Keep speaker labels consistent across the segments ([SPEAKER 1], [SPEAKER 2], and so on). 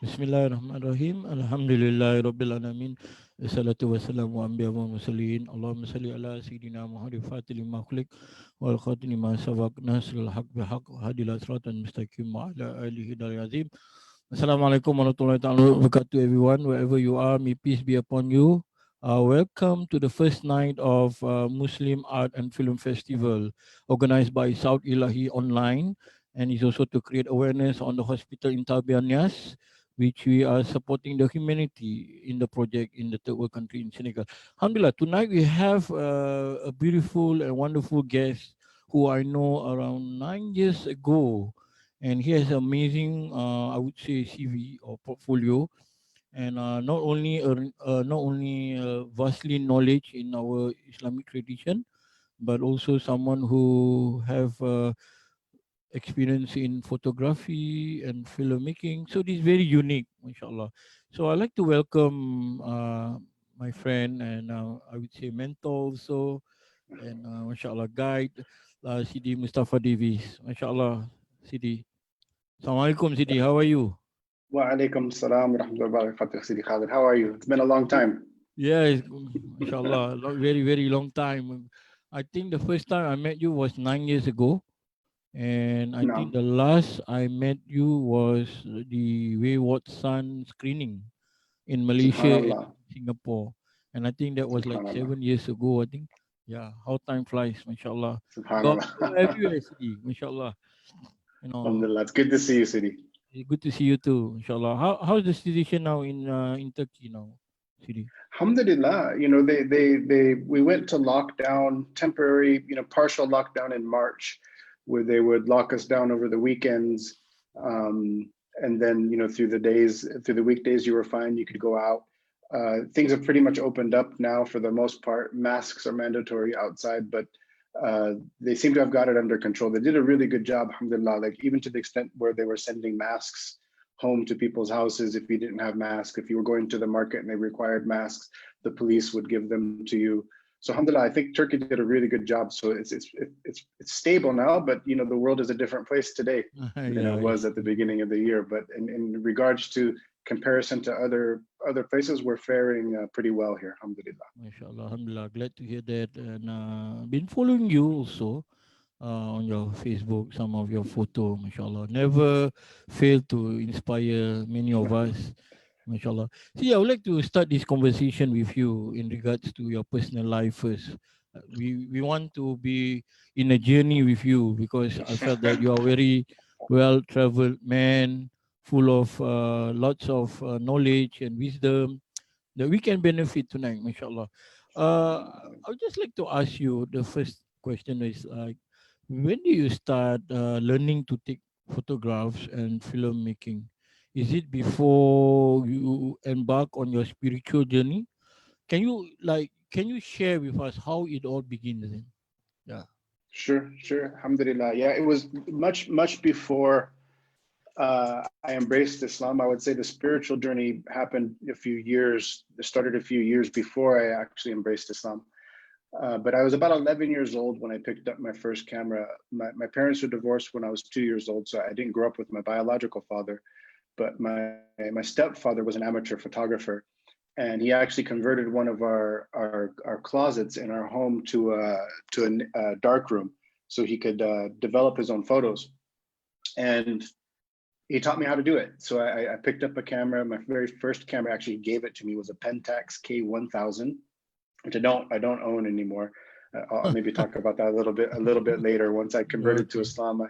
[SPEAKER 1] Bismillahirrahmanirrahim. Alhamdulillahirabbil alamin. Wassalatu wassalamu ala anbiya wa mursalin. Allahumma salli ala sayyidina Muhammad fatil makhluq wal khatim ma sabaq nasrul haq bi haqq hadil siratan mustaqim wa ala alihi dal azim. Assalamualaikum warahmatullahi taala wabarakatuh everyone wherever you are, may peace be upon you. Welcome to the first night of Muslim Art and Film Festival organized by Sout Ilaahi online, and is also to create awareness on the hospital in Tabianias, which we are supporting the humanity in the project in the third world country in Senegal. Alhamdulillah, tonight we have a beautiful and wonderful guest who I know around 9 years ago, and he has amazing, I would say, CV or portfolio, and not only vastly knowledge in our Islamic tradition, but also someone who have experience in photography and filmmaking. So this is very unique, mashallah. So I'd like to welcome my friend and I would say mentor also, and mashallah guide, Sidi Mustafa Davies. Mashallah, Sidi. Assalamualaikum, Sidi. How are you?
[SPEAKER 2] Wa alaikum salam wa rahmatullahi wa barakatuh, Sidi Khalid. How are you? It's been a long time.
[SPEAKER 1] Yeah, mashallah, very, very long time. I think the first time I met you was 9 years ago. And I think
[SPEAKER 2] No,
[SPEAKER 1] the last I met you was the Wayward Sun screening in Malaysia and
[SPEAKER 2] subhanallah,
[SPEAKER 1] Singapore. And I think that was like
[SPEAKER 2] subhanallah,
[SPEAKER 1] 7 years ago, I think. Yeah, how time flies, mashallah. You're
[SPEAKER 2] subhanallah.
[SPEAKER 1] everywhere, Sidi, mashallah. You know,
[SPEAKER 2] Alhamdulillah, it's good to see you, Sidi.
[SPEAKER 1] good to see you too, inshallah. How's the situation now in Turkey now, Sidi?
[SPEAKER 2] Alhamdulillah, we went to lockdown, temporary, partial lockdown in March, where they would lock us down over the weekends. And then, through the weekdays, you were fine, you could go out. Things have pretty much opened up now for the most part. Masks are mandatory outside, but they seem to have got it under control. They did a really good job, alhamdulillah, like even to the extent where they were sending masks home to people's houses if you didn't have masks. If you were going to the market and they required masks, the police would give them to you. So alhamdulillah, I think Turkey did a really good job. So it's stable now, but the world is a different place today than it
[SPEAKER 1] Yeah,
[SPEAKER 2] was at the beginning of the year. But in regards to comparison to other places, we're faring pretty well here, alhamdulillah.
[SPEAKER 1] mashallah, alhamdulillah. Glad to hear that. And been following you also on your Facebook, some of your photo, mashallah. Never fail to inspire many of us, mashallah. See, I would like to start this conversation with you in regards to your personal life first. We want to be in a journey with you because I felt that you are very well traveled man, full of lots of knowledge and wisdom that we can benefit tonight, mashallah. I would just like to ask you, the first question is like, when do you start learning to take photographs and filmmaking? Is it before you embark on your spiritual journey? Can you share with us how it all begins then? Yeah.
[SPEAKER 2] Sure, alhamdulillah. Yeah, it was much before I embraced Islam. I would say the spiritual journey happened started a few years before I actually embraced Islam. But I was about 11 years old when I picked up my first camera. My parents were divorced when I was 2 years old, so I didn't grow up with my biological father. But my stepfather was an amateur photographer, and he actually converted one of our closets in our home to a dark room, so he could develop his own photos. And he taught me how to do it. So I picked up a camera. My very first camera, actually gave it to me, was a Pentax K1000, which I don't own anymore. I'll maybe talk about that a little bit later. Once I converted to
[SPEAKER 1] Okay.
[SPEAKER 2] Islam,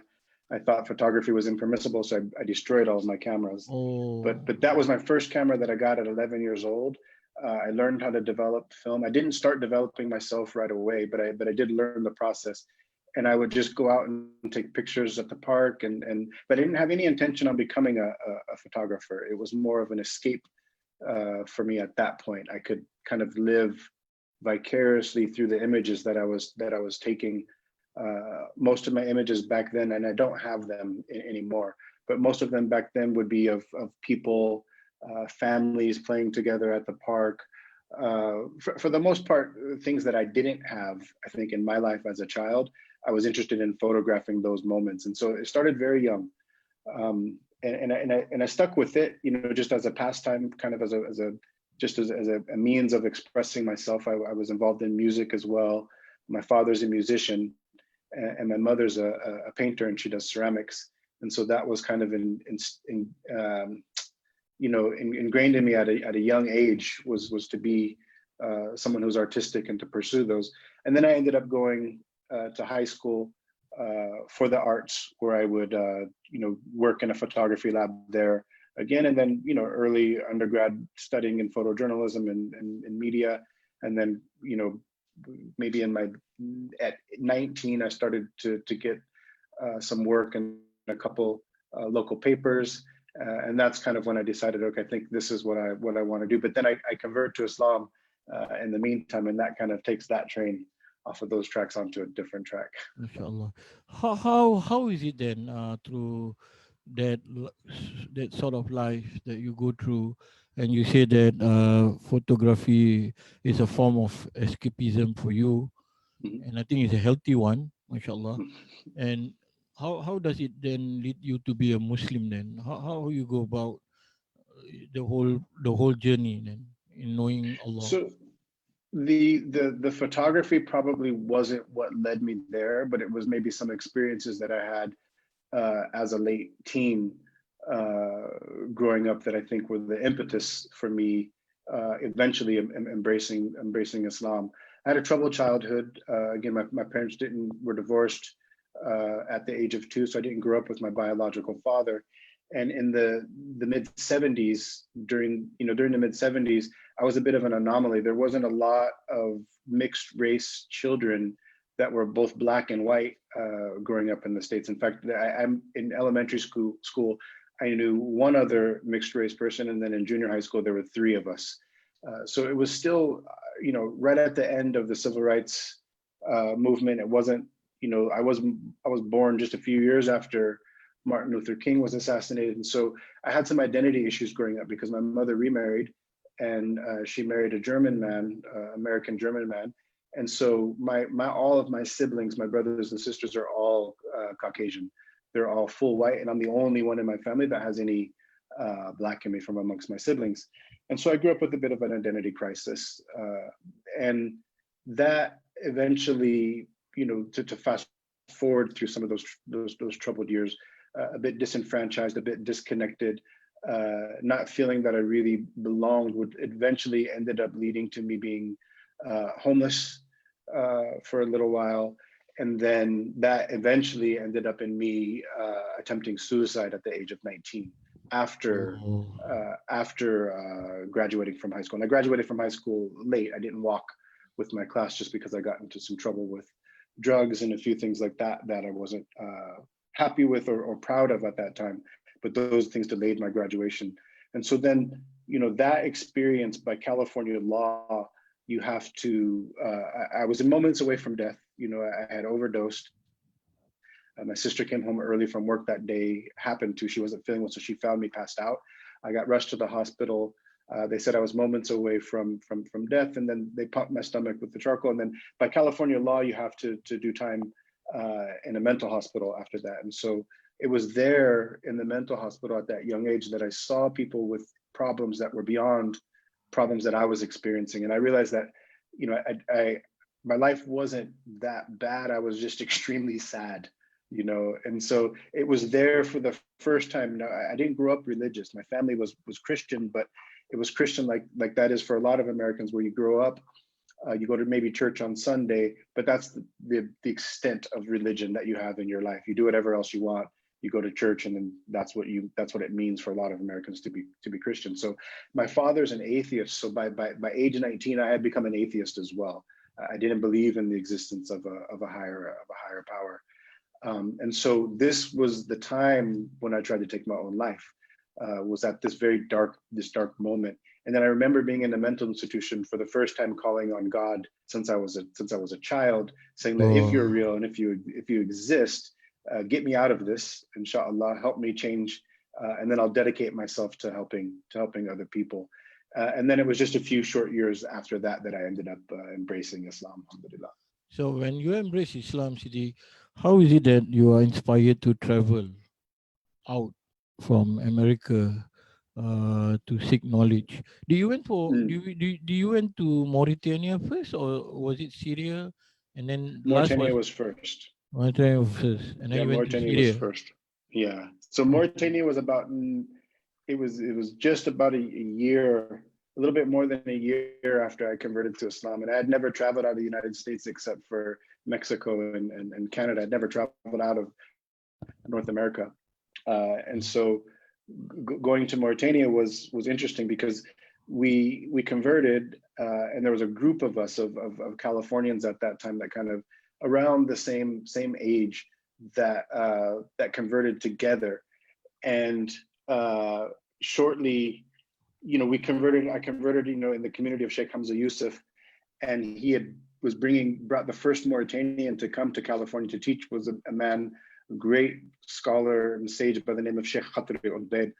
[SPEAKER 2] I thought photography was impermissible, so I destroyed all of my cameras.
[SPEAKER 1] Oh.
[SPEAKER 2] But that was my first camera that I got at 11 years old. I learned how to develop film. I didn't start developing myself right away, but I did learn the process. And I would just go out and take pictures at the park, but I didn't have any intention on becoming a photographer. It was more of an escape for me at that point. I could kind of live vicariously through the images that I was taking. Most of my images back then, and I don't have them anymore, but most of them back then would be of people, families playing together at the park. For the most part, things that I didn't have, I think, in my life as a child, I was interested in photographing those moments. And so it started very young. I stuck with it, just as a pastime, kind of as a means of expressing myself. I was involved in music as well. My father's a musician, and my mother's a painter, and she does ceramics. And so that was kind of ingrained in me at a young age, was to be someone who's artistic and to pursue those. And then I ended up going to high school for the arts, where I would work in a photography lab there again, and then early undergrad studying in photojournalism and media. And then maybe at 19 I started to get some work in a couple local papers, and that's kind of when I decided, okay, I think this is what I want to do. But then I convert to Islam in the meantime, and that kind of takes that train off of those tracks onto a different track.
[SPEAKER 1] MashaAllah. How is it then through that sort of life that you go through, and you say that photography is a form of escapism for you, and I think it's a healthy one, mashallah. And how does it then lead you to be a Muslim then? How you go about the whole journey then in knowing Allah?
[SPEAKER 2] So the photography probably wasn't what led me there, but it was maybe some experiences that I had as a late teen growing up that I think were the impetus for me eventually embracing Islam. I had a troubled childhood. Again, my parents were divorced at the age of 2, so I didn't grow up with my biological father. And in the mid 70s, during the mid 70s, I was a bit of an anomaly. There wasn't a lot of mixed race children that were both black and white growing up in the States. In fact, I'm in elementary school. I knew one other mixed race person, and then in junior high school there were 3 of us. So it was still, right at the end of the civil rights movement. It wasn't, I was born just a few years after Martin Luther King was assassinated, and so I had some identity issues growing up because my mother remarried, and she married a German man, American German man. And so all of my siblings, my brothers and sisters, are all Caucasian. They're all full white, and I'm the only one in my family that has any black in me from amongst my siblings. And so I grew up with a bit of an identity crisis, and that eventually, to fast forward through some of those troubled years, a bit disenfranchised, a bit disconnected, not feeling that I really belonged, would eventually ended up leading to me being homeless for a little while. And then that eventually ended up in me attempting suicide at the age of 19 after graduating from high school. And I graduated from high school late. I didn't walk with my class just because I got into some trouble with drugs and a few things like that I wasn't happy with or proud of at that time. But those things delayed my graduation. And so then, that experience, by California law, you have to, I was moments away from death. I had overdosed. My sister came home early from work that day, she wasn't feeling well, so she found me passed out. I got rushed to the hospital. They said I was moments away from death, and then they pumped my stomach with the charcoal. And then by California law, you have to do time in a mental hospital after that. And so it was there in the mental hospital at that young age that I saw people with problems that were beyond problems that I was experiencing. And I realized that, my life wasn't that bad. I was just extremely sad, and so it was there for the first time. Now, I didn't grow up religious. My family was Christian, but it was Christian like that is for a lot of Americans, where you grow up, you go to maybe church on Sunday, but that's the extent of religion that you have in your life. You do whatever else you want. You go to church, and then that's what it means for a lot of Americans to be Christian. So my father's an atheist. So by age 19, I had become an atheist as well. I didn't believe in the existence of a higher power. And so this was the time when I tried to take my own life, was at this dark moment. And then I remember being in a mental institution for the first time, calling on God since I was a child, saying that if you're real and if you exist, get me out of this, inshallah, help me change, and then I'll dedicate myself to helping other people. And then it was just a few short years after that I ended up embracing Islam, alhamdulillah.
[SPEAKER 1] So when you embrace Islam, Sidi, how is it that you are inspired to travel out from America to seek knowledge. Do you went for
[SPEAKER 2] Mm.
[SPEAKER 1] do you went to Mauritania first, or was it Syria, and then last was
[SPEAKER 2] Mauritania was first.
[SPEAKER 1] Mauritania first, and then
[SPEAKER 2] Yeah,
[SPEAKER 1] you went to
[SPEAKER 2] Mauritania was
[SPEAKER 1] Syria?
[SPEAKER 2] first. Yeah. So
[SPEAKER 1] Okay.
[SPEAKER 2] Mauritania was about it was just about a year, a little bit more than a year after I converted to Islam. And I had never traveled out of the United States except for Mexico and Canada. I'd never traveled out of North America. And so going to Mauritania was interesting because we converted, and there was a group of us of Californians at that time that kind of around the same age that converted together, and shortly, we converted. I converted, in the community of Sheikh Hamza Yusuf, and he brought the first Mauritanian to come to California to teach, was a man, a great scholar and sage by the name of Sheikh Khatri Ubaid.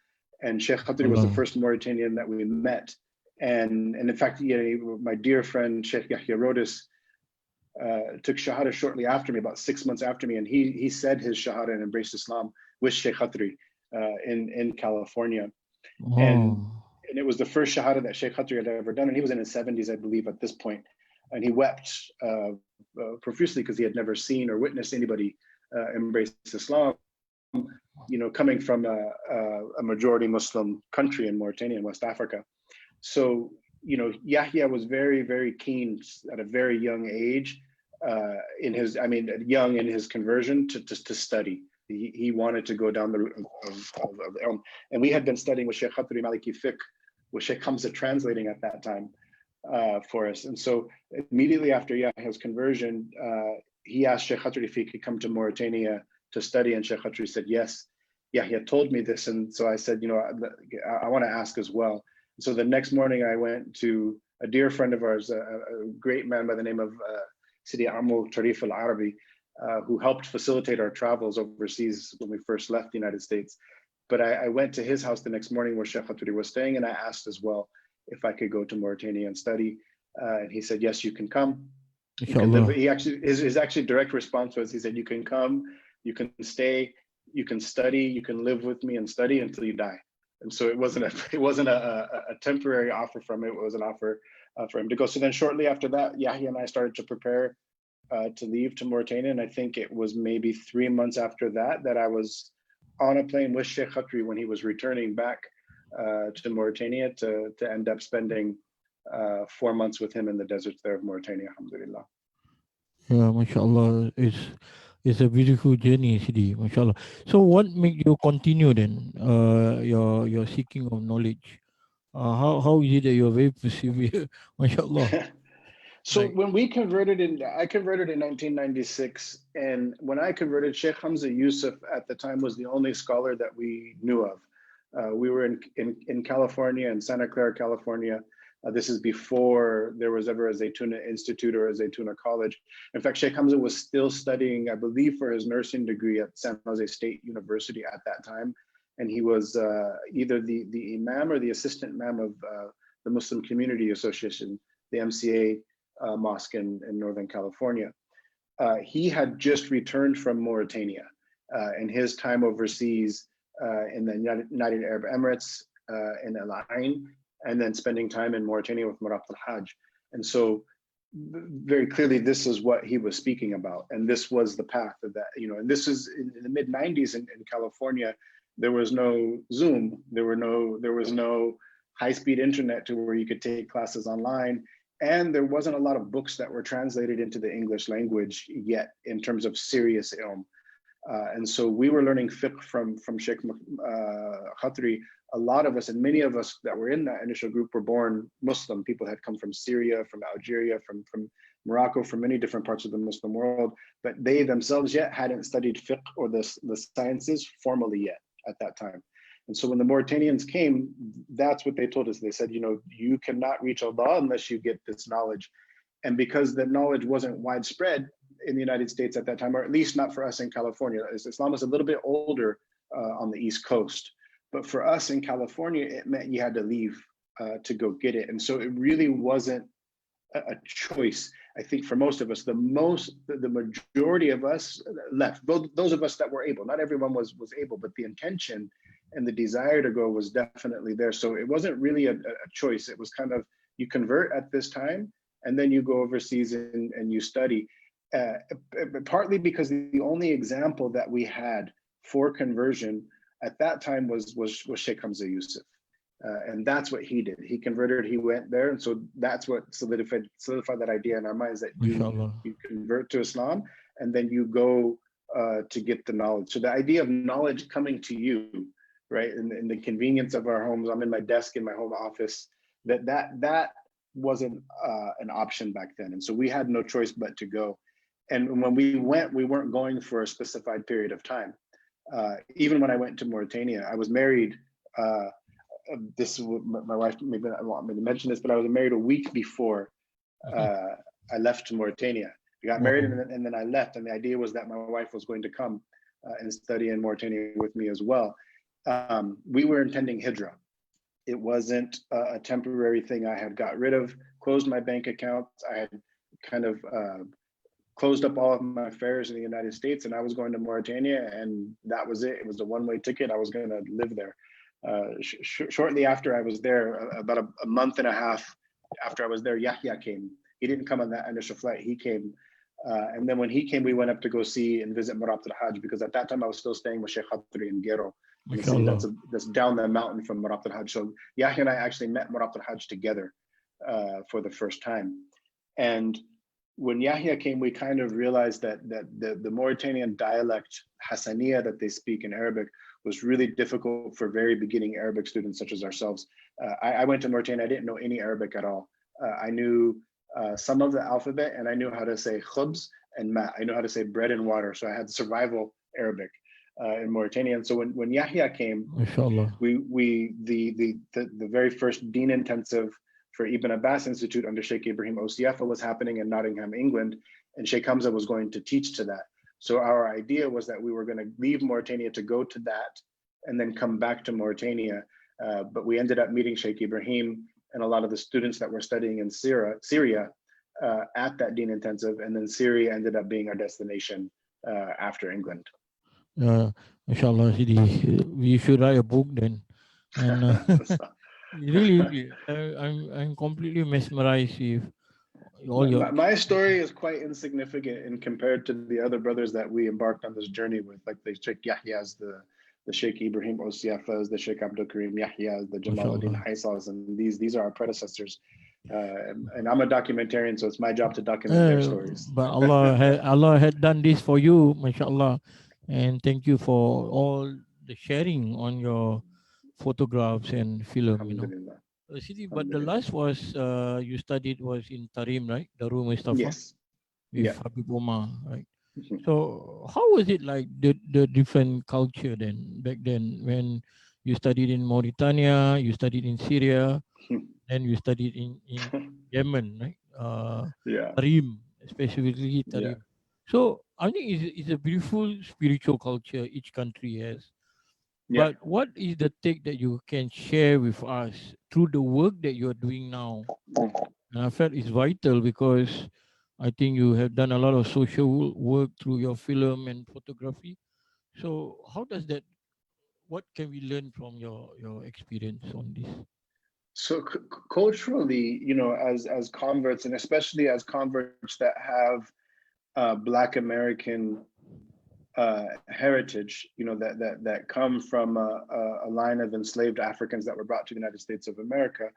[SPEAKER 2] And Sheikh Khatri was the
[SPEAKER 1] Allah.
[SPEAKER 2] first Mauritanian that we met. And in fact, my dear friend Sheikh Yahya Rodis took Shahada shortly after me, about 6 months after me, and he said his Shahada and embraced Islam with Sheikh Khatri in California. And
[SPEAKER 1] Oh,
[SPEAKER 2] and it was the first Shahada that Sheikh Khatri had ever done, and he was in his 70s, I believe, at this point. And he wept profusely because he had never seen or witnessed anybody embrace Islam, coming from a majority Muslim country in Mauritania in West Africa. So, Yahya was very, very keen at a very young age, young in his conversion to study. He wanted to go down the route of ilm. And we had been studying with Sheikh Khatri Maliki Fiqh, with Sheikh Hamza translating at that time for us. And so immediately after Yahya's conversion, he asked Sheikh Khatri if he could come to Mauritania to study, and Sheikh Khatri said yes. Yahya told me this, and so I said, I want to ask as well. So the next morning I went to a dear friend of ours, a great man by the name of Sidi Amul Tarif Al-Arabi, who helped facilitate our travels overseas when we first left the United States. But I went to his house the next morning where Sheikh Khatri was staying, and I asked as well if I could go to Mauritania and study. And he said, yes, you can come. You can live.
[SPEAKER 1] inshallah.
[SPEAKER 2] His actually direct response was, he said, you can come, you can stay, you can study, you can live with me and study until you die. And so it wasn't a temporary offer from it. It was an offer for him to go. So then shortly after that, Yahya and I started to prepare to leave to Mauritania. And I think it was maybe 3 months after that I was on a plane with Sheikh Khatri when he was returning back to Mauritania to end up spending 4 months with him in the deserts there of Mauritania, alhamdulillah.
[SPEAKER 1] Yeah, mashallah. It's a beautiful journey, Sidi, mashallah. So what made you continue then? Your seeking of knowledge. How is it that you're very persevere, mashallah?
[SPEAKER 2] So
[SPEAKER 1] Like,
[SPEAKER 2] when I converted in 1996, and when I converted, Sheikh Hamza Yusuf at the time was the only scholar that we knew of. We were in California, in Santa Clara, California. This is before there was ever a Zaytuna Institute or a Zaytuna College. In fact, Sheikh Hamza was still studying, I believe, for his nursing degree at San Jose State University at that time. And he was either the imam or the assistant imam of the Muslim Community Association, the MCA mosque in Northern California. He had just returned from Mauritania in his time overseas in the United Arab Emirates in Ilaahi, and then spending time in Mauritania with Marat al-Hajj. And so very clearly, this is what he was speaking about. And this was the path of that, and this is in the mid 90s in California. There was no Zoom. There was no high-speed internet to where you could take classes online. And there wasn't a lot of books that were translated into the English language yet in terms of serious ilm. And so we were learning fiqh from Sheikh Khatri. A lot of us, and many of us that were in that initial group, were born Muslim. People had come from Syria, from Algeria, from Morocco, from many different parts of the Muslim world, but they themselves yet hadn't studied fiqh or the sciences formally yet at that time. And so when the Mauritanians came, that's what they told us. They said, you cannot reach Allah unless you get this knowledge. And because the knowledge wasn't widespread in the United States at that time, or at least not for us in California, Islam was a little bit older on the East Coast. But for us in California, it meant you had to leave to go get it. And so it really wasn't a choice. I think for most of us, the majority of us left. Those of us that were able, not everyone was able, but the intention and the desire to go was definitely there. So it wasn't really a choice. It was kind of, you convert at this time, and then you go overseas and you study. Partly because the only example that we had for conversion at that time was Sheikh Hamza Yusuf. And that's what he did. He converted, he went there. And so that's what solidified that idea in our minds, that you convert to Islam and then you go to get the knowledge. So the idea of knowledge coming to you, right, in the convenience of our homes, I'm in my desk in my home office, that wasn't an option back then. And so we had no choice but to go. And when we went, we weren't going for a specified period of time. Even when I went to Mauritania, I was married. My wife maybe not want me to mention this, but I was married a week before I left to Mauritania. I got married and then I left, and the idea was that my wife was going to come and study in Mauritania with me as well. We were intending hijrah. It wasn't a temporary thing. I had got rid of, closed my bank accounts. I had kind of closed up all of my affairs in the United States, and I was going to Mauritania, and that was it. It was a one-way ticket. I was going to live there. Shortly after I was there, about a month and a half after I was there, Yahya came. He didn't come on that initial flight. He came. And then when he came, we went up to go see and visit Marabt al-Hajj, because at that time I was still staying with Sheikh Khatri in Gero, in the city that's down the mountain from Marabt al-Hajj. So Yahya and I actually met Marabt al-Hajj together for the first time. And when Yahya came, we kind of realized that the Mauritanian dialect, Hassaniya, that they speak in Arabic, was really difficult for very beginning Arabic students such as ourselves. I went to Mauritania, I didn't know any Arabic at all. I knew some of the alphabet, and I knew how to say khubz and ma. I know how to say bread and water. So I had survival Arabic in Mauritania. And so when Yahya came, the very first Deen intensive for Ibn Abbas Institute under Sheikh Ibrahim Osiefa was happening in Nottingham, England, and Sheikh Hamza was going to teach to that. So our idea was that we were going to leave Mauritania to go to that and then come back to Mauritania. But we ended up meeting Sheikh Ibrahim and a lot of the students that were studying in Syria at that Deen intensive, and then Syria ended up being our destination after England.
[SPEAKER 1] Mashallah, we should write a book then. And really, I'm completely mesmerized with all your.
[SPEAKER 2] My story is quite insignificant in compared to the other brothers that we embarked on this journey with, like the Sheikh Yahya's, the Sheikh Ibrahim Osiefas, the Sheikh Abdul Karim Yahya's, the Jamaluddin Haisals, and these are our predecessors. And I'm a documentarian, so it's my job to document their stories.
[SPEAKER 1] But Allah had done this for you, mashallah, and thank you for all the sharing on your photographs and film. You know, but the last was you studied was in Tarim, right? Darul Mustafa.
[SPEAKER 2] Yes.
[SPEAKER 1] With Habib Omar, right? So how was it like the different culture then back then when you studied in Mauritania, you studied in Syria, then you studied in Yemen, right? Tarim, specifically Tarim. So I think it's a beautiful spiritual culture each country has. But what is the take that you can share with us through the work that you are doing now? And I felt it's vital because I think you have done a lot of social work through your film and photography. So how does that, what can we learn from your experience on this?
[SPEAKER 2] So culturally, you know, as converts, and especially as converts that have Black American heritage, you know, that come from a line of enslaved Africans that were brought to the United States of America,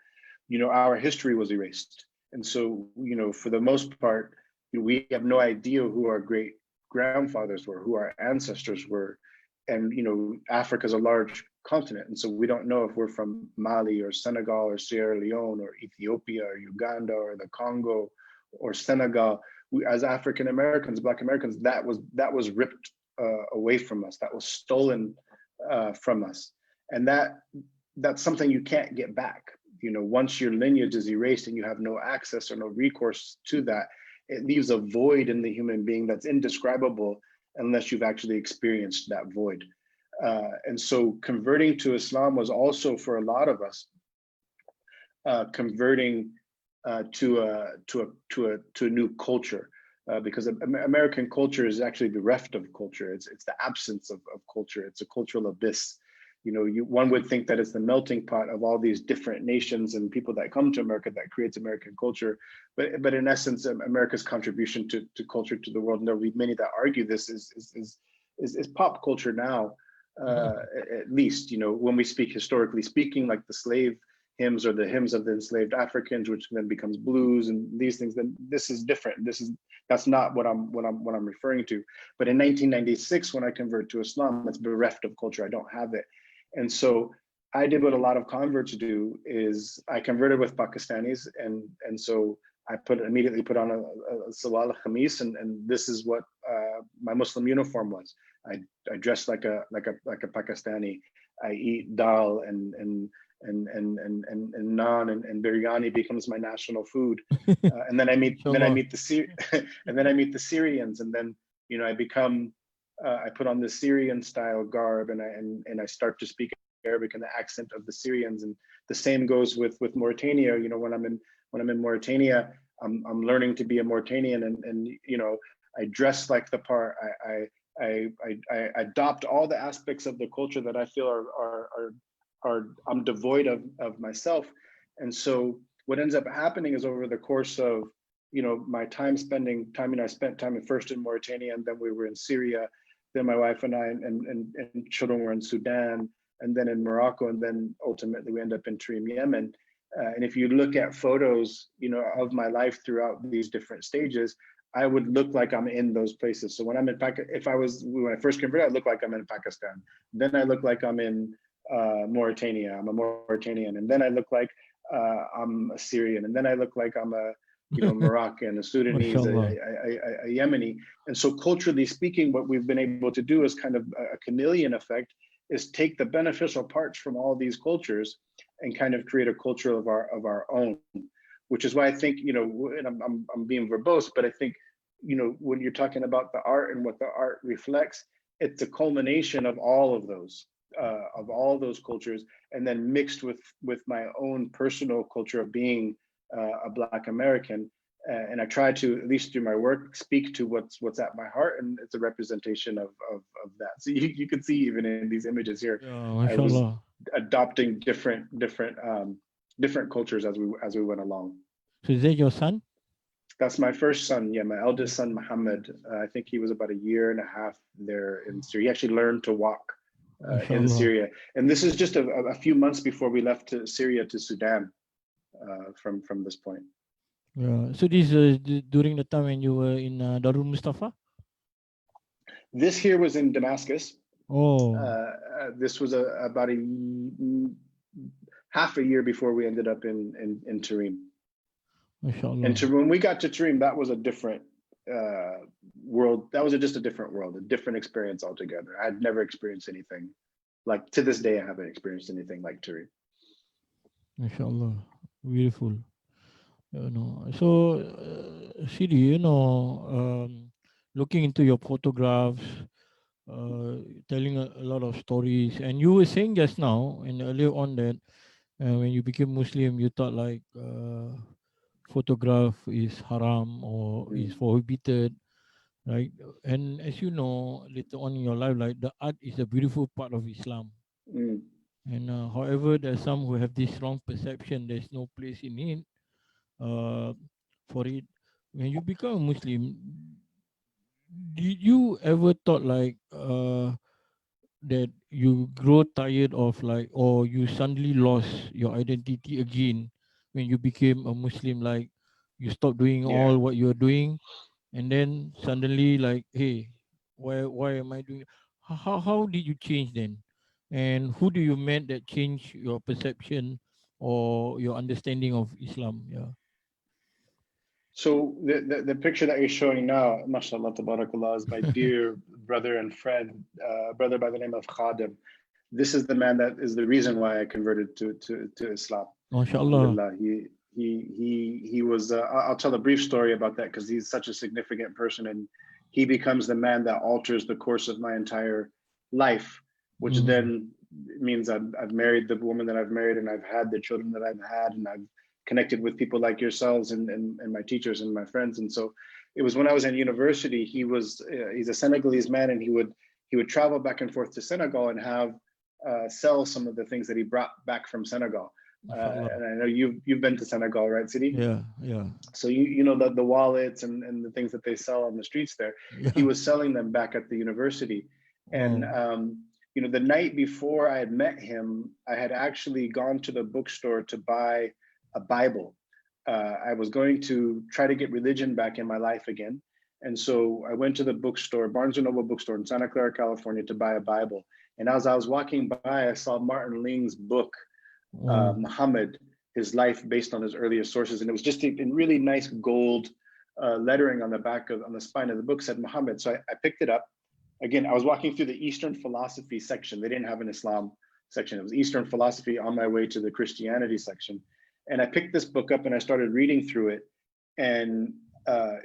[SPEAKER 2] you know, our history was erased. And so, you know, for the most part, we have no idea who our great grandfathers were, who our ancestors were. And, you know, Africa is a large continent. And so we don't know if we're from Mali or Senegal or Sierra Leone or Ethiopia or Uganda or the Congo or Senegal. We, as African Americans, Black Americans, that was ripped away from us. That was stolen from us. And that's something you can't get back. You know, once your lineage is erased and you have no access or no recourse to that, it leaves a void in the human being that's indescribable unless you've actually experienced that void. And so converting to Islam was also, for a lot of us, converting to a new culture, because American culture is actually bereft of culture. It's the absence of culture. It's a cultural abyss. one would think that it's the melting pot of all these different nations and people that come to America that creates American culture. But in essence, America's contribution to culture to the world, and there'll be many that argue this, is pop culture now. At least, when we speak historically speaking, like the slave hymns or the hymns of the enslaved Africans, which then becomes blues and these things, then this is different. That's not what I'm referring to. But in 1996, when I converted to Islam, it's bereft of culture. I don't have it. And so I did what a lot of converts do, is I converted with Pakistanis, and so I immediately put on a sawal khamis, and this is what my Muslim uniform was. I dressed like a Pakistani. I eat dal and naan and biryani becomes my national food. And then I meet the Syrians, and then I become I put on the Syrian style garb, and I start to speak Arabic in the accent of the Syrians. And the same goes with Mauritania. When I'm in Mauritania, I'm learning to be a Mauritanian, and I dress like the part. I adopt all the aspects of the culture that I feel are I'm devoid of myself. And so what ends up happening is, over the course of my I spent time first in Mauritania, and then we were in Syria, then my wife and I and children were in Sudan, and then in Morocco, and then ultimately we end up in Tarim, Yemen. And if you look at photos of my life throughout these different stages, I would look like I'm in those places. So when I'm in when I first converted, I look like I'm in Pakistan. Then I look like I'm in Mauritania. I'm a Mauritanian. And then I look like I'm a Syrian. And then I look like I'm a Moroccan, a Sudanese, a Yemeni. And so culturally speaking, what we've been able to do is kind of a chameleon effect, is take the beneficial parts from all these cultures and kind of create a culture of our own. Which is why I think, and I'm being verbose, but I think, when you're talking about the art and what the art reflects, it's a culmination of all of those cultures, and then mixed with my own personal culture of being a Black American. And I try to, at least through my work, speak to what's at my heart, and it's a representation of that. So you can see even in these images here, I was adopting different cultures as we went along.
[SPEAKER 1] So is that your son?
[SPEAKER 2] That's my first son. Yeah, my eldest son, Muhammad. I think he was about a year and a half there in Syria. He actually learned to walk in Syria, and this is just a few months before we left to Syria to Sudan from this point.
[SPEAKER 1] Yeah. So this during the time when you were in Darul Mustafa?
[SPEAKER 2] This here was in Damascus.
[SPEAKER 1] Oh.
[SPEAKER 2] This was about half a year before we ended up in Tarim. And when we got to Tarim, that was a different world. That was just a different world, a different experience altogether. I'd never experienced anything like, to this day, I haven't experienced anything like Tarim.
[SPEAKER 1] MashaAllah, beautiful. So Sidi, looking into your photographs, telling a lot of stories, and you were saying just now and earlier on that when you became Muslim, you thought like photograph is haram or is prohibited, right? And as you know, later on in your life, like the art is a beautiful part of Islam. And however, there's some who have this wrong perception. There's no place in it for it. When you become a Muslim, did you ever thought like that you grow tired of like, or you suddenly lost your identity again when you became a Muslim? Like you stop doing all what you're doing, and then suddenly like, hey, why am I doing? How did you change then? And who do you met that changed your perception or your understanding of Islam? Yeah.
[SPEAKER 2] So the picture that you're showing now, mashallah, tabarakallah, is my dear brother and friend, brother by the name of Khadim. This is the man that is the reason why I converted to Islam.
[SPEAKER 1] MashaAllah.
[SPEAKER 2] He was, I'll tell a brief story about that because he's such a significant person, and he becomes the man that alters the course of my entire life, which then means I've married the woman that I've married, and I've had the children that I've had, and I've connected with people like yourselves and my teachers and my friends. And so it was when I was in university, he's a Senegalese man, and he would travel back and forth to Senegal and have sell some of the things that he brought back from Senegal. And I know you've been to Senegal, right, Sidi?
[SPEAKER 1] Yeah.
[SPEAKER 2] So you know the wallets and the things that they sell on the streets there.
[SPEAKER 1] Yeah.
[SPEAKER 2] He was selling them back at the university, and you know, the night before I had met him, I had actually gone to the bookstore to buy a Bible. I was going to try to get religion back in my life again, and so I went to the bookstore, Barnes and Noble bookstore in Santa Clara, California, to buy a Bible. And as I was walking by, I saw Martin Ling's book, Muhammad, his life based on his earliest sources, and it was just in really nice gold lettering on the back on the spine of the book said Muhammad. So I picked it up. Again, I was walking through the Eastern philosophy section. They didn't have an Islam section. It was Eastern philosophy on my way to the Christianity section. And I picked this book up and I started reading through it. And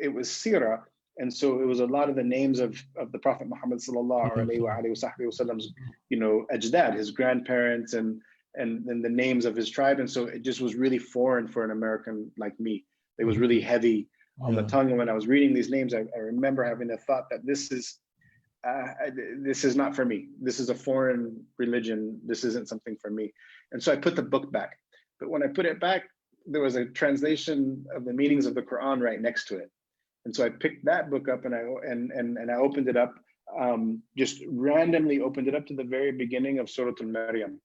[SPEAKER 2] it was Sirah. And so it was a lot of the names of the Prophet Muhammad sallallahu alaihi wasallam's, you know, ajdad, his grandparents, and the names of his tribe. And so it just was really foreign for an American like me. It was really heavy on the tongue. And when I was reading these names, I remember having the thought that this is not for me. This is a foreign religion. This isn't something for me. And so I put the book back. But when I put it back, there was a translation of the meanings of the Quran right next to it. And so I picked that book up and I opened it up, just randomly opened it up to the very beginning of Surah Al-Maryam.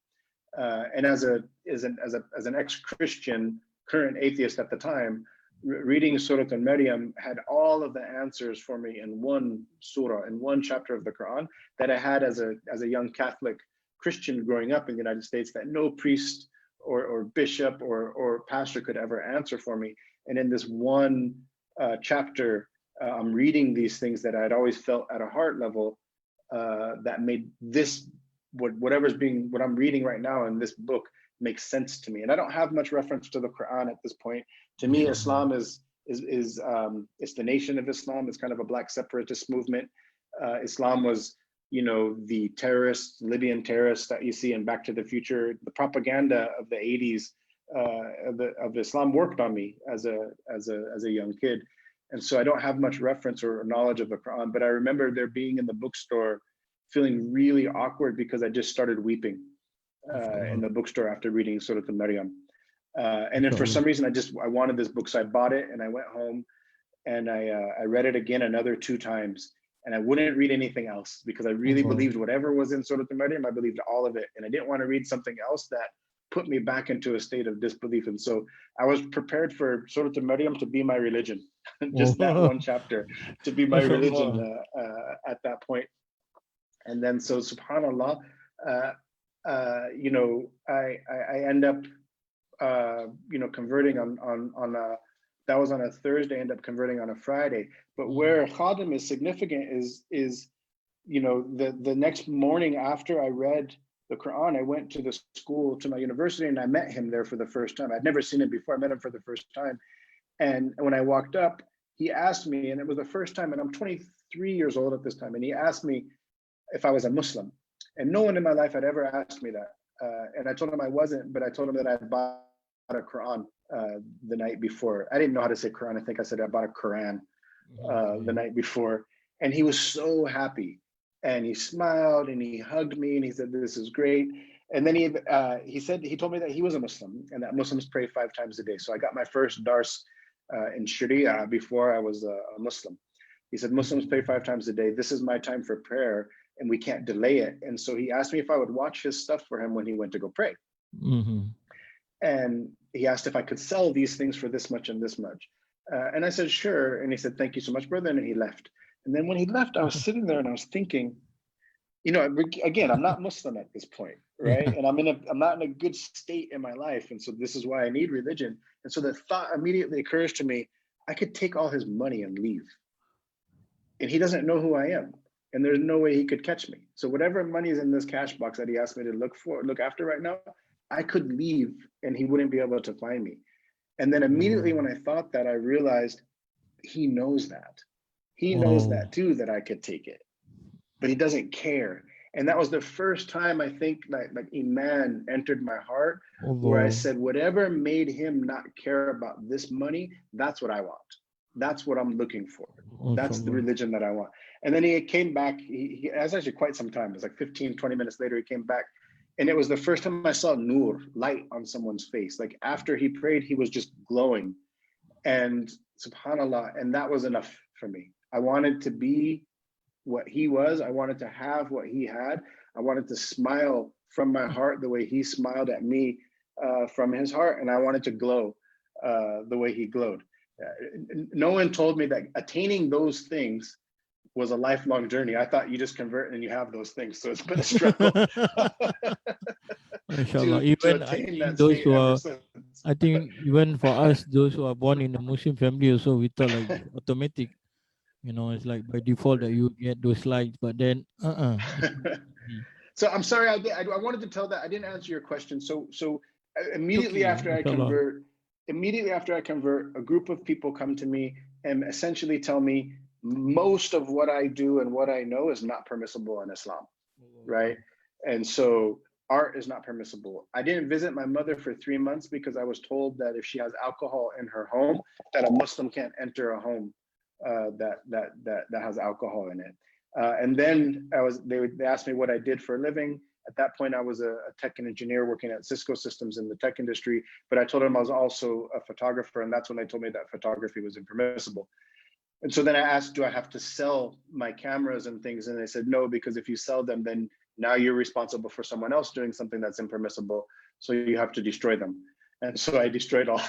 [SPEAKER 2] And as an ex-Christian, current atheist at the time, reading Surah Al-Maryam had all of the answers for me in one surah, in one chapter of the Quran that I had as a young Catholic Christian growing up in the United States that no priest or bishop or pastor could ever answer for me. And in this one chapter, I'm reading these things that I'd always felt at a heart level that made this, what I'm reading right now in this book makes sense to me. And I don't have much reference to the Quran at this point. To me, Islam is it's the Nation of Islam. It's kind of a black separatist movement. Islam was, you know, the terrorists, Libyan terrorists that you see in Back to the Future. The propaganda of the 80s of Islam worked on me as a young kid. And so I don't have much reference or knowledge of the Quran, but I remember there being in the bookstore feeling really awkward because I just started weeping in the bookstore after reading Surah Al-Maryam. And then for some reason, I wanted this book, so I bought it and I went home and I read it again another 2 times, and I wouldn't read anything else because I really believed whatever was in Surah Al-Maryam, I believed all of it, and I didn't want to read something else that put me back into a state of disbelief. And so I was prepared for Surah Al-Maryam to be my religion, just that one chapter to be my religion at that point. And then so subhanallah, you know, I end up you know, converting on that was on a Thursday, end up converting on a Friday. But where Khadim is significant is you know, the next morning after I read the Quran, I went to the school, to my university, and I met him there for the first time. I'd never seen him before. I met him for the first time. And when I walked up, he asked me, and it was the first time, and I'm 23 years old at this time, and he asked me if I was a Muslim. And no one in my life had ever asked me that. And I told him I wasn't, but I told him that I had bought a Quran the night before. I didn't know how to say Quran. I think I said I bought a Quran the night before. And he was so happy. And he smiled and he hugged me and he said, "This is great." And then he told me that he was a Muslim and that Muslims pray 5 times a day. So I got my first dars in Sharia before I was a Muslim. He said, "Muslims pray 5 times a day. This is my time for prayer and we can't delay it." And so he asked me if I would watch his stuff for him when he went to go pray. And he asked if I could sell these things for this much and this much. And I said, "Sure." And he said, "Thank you so much, brother." And he left. And then when he left, I was sitting there and I was thinking, you know, again, I'm not Muslim at this point, right? And I'm not in a good state in my life. And so this is why I need religion. And so the thought immediately occurs to me, I could take all his money and leave. And he doesn't know who I am. And there's no way he could catch me. So whatever money is in this cash box that he asked me to look after right now, I could leave and he wouldn't be able to find me. And then immediately when I thought that, I realized he knows that. He knows that too, that I could take it, but he doesn't care. And that was the first time I think like Iman entered my heart, where I said, whatever made him not care about this money, that's what I want. That's what I'm looking for. That's the religion that I want. And then he came back. He was actually quite some time. It was like 15, 20 minutes later, he came back And it was the first time I saw nur, light on someone's face. Like after he prayed, he was just glowing. And subhanAllah, and that was enough for me. I wanted to be what he was. I wanted to have what he had. I wanted to smile from my heart the way he smiled at me from his heart. And I wanted to glow the way he glowed. No one told me that attaining those things was a lifelong journey. I thought you just convert and you have those things. So it's been a struggle
[SPEAKER 1] Mashallah.
[SPEAKER 2] to
[SPEAKER 1] Even
[SPEAKER 2] attain that state ever since.
[SPEAKER 1] I think even for us, those who are born in a Muslim family also, we thought like automatic, it's like by default that you get those likes, but then,
[SPEAKER 2] So I'm sorry, I wanted to tell that I didn't answer your question. So immediately
[SPEAKER 1] okay,
[SPEAKER 2] after I
[SPEAKER 1] inshallah.
[SPEAKER 2] convert, a group of people come to me and essentially tell me most of what I do and what I know is not permissible in Islam, right? And so art is not permissible. I didn't visit my mother for 3 months because I was told that if she has alcohol in her home, that a Muslim can't enter a home that has alcohol in it. And then they asked me what I did for a living. At that point, I was a tech engineer working at Cisco Systems in the tech industry, but I told them I was also a photographer, and that's when they told me that photography was impermissible. And so then I asked, do I have to sell my cameras and things? And they said, no, because if you sell them, then now you're responsible for someone else doing something that's impermissible. So you have to destroy them. And so I destroyed all,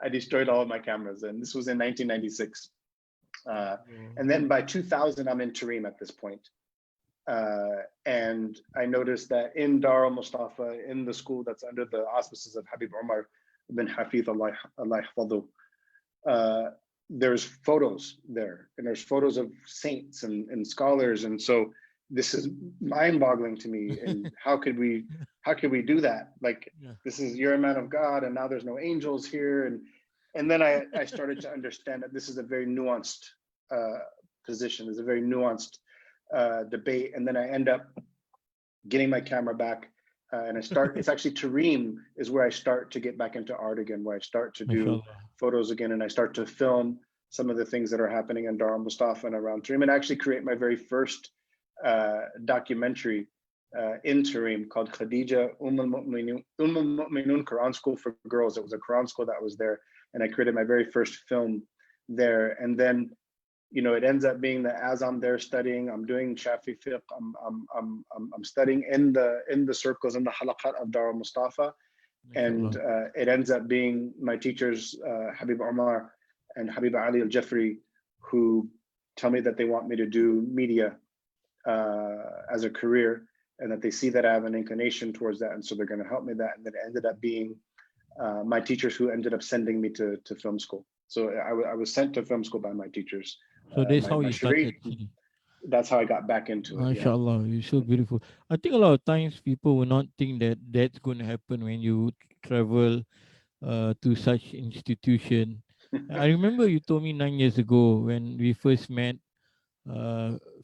[SPEAKER 2] I destroyed all of my cameras. And this was in 1996. And then by 2000, I'm in Tarim at this point. And I noticed that in Dar al-Mustafa, in the school that's under the auspices of Habib Umar bin Hafid Allah Yahfadhu, there's photos there, and there's photos of saints and scholars. And so this is mind-boggling to me. And how could we do that? Like, this is, you're a man of God, and now there's no angels here. And then I started to understand that this is a very nuanced position. It's a very nuanced debate. And then I end up getting my camera back, and it's actually Tarim is where I start to get back into art again, where I start to do photos again, and I start to film some of the things that are happening in Dar al-Mustafa and around Tarim, and actually create my very first documentary in Tarim called Khadijah Mu'minun Quran School for Girls. It was a Quran school that was there, and I created my very first film there. And then, it ends up being that as I'm there studying, I'm doing Shafi fiqh, I'm studying in the circles, in the halaqat of Dar al-Mustafa, and it ends up being my teachers, Habib Umar and Habib Ali al-Jafri, who tell me that they want me to do media as a career, and that they see that I have an inclination towards that, and so they're going to help me that. And then it ended up being my teachers who ended up sending me to film school. So I was sent to film school by my teachers.
[SPEAKER 1] So that's how you started.
[SPEAKER 2] That's how I got back into it.
[SPEAKER 1] MashaAllah, you're so beautiful. I think a lot of times people will not think that that's going to happen when you travel to such institution. I remember you told me 9 years ago when we first met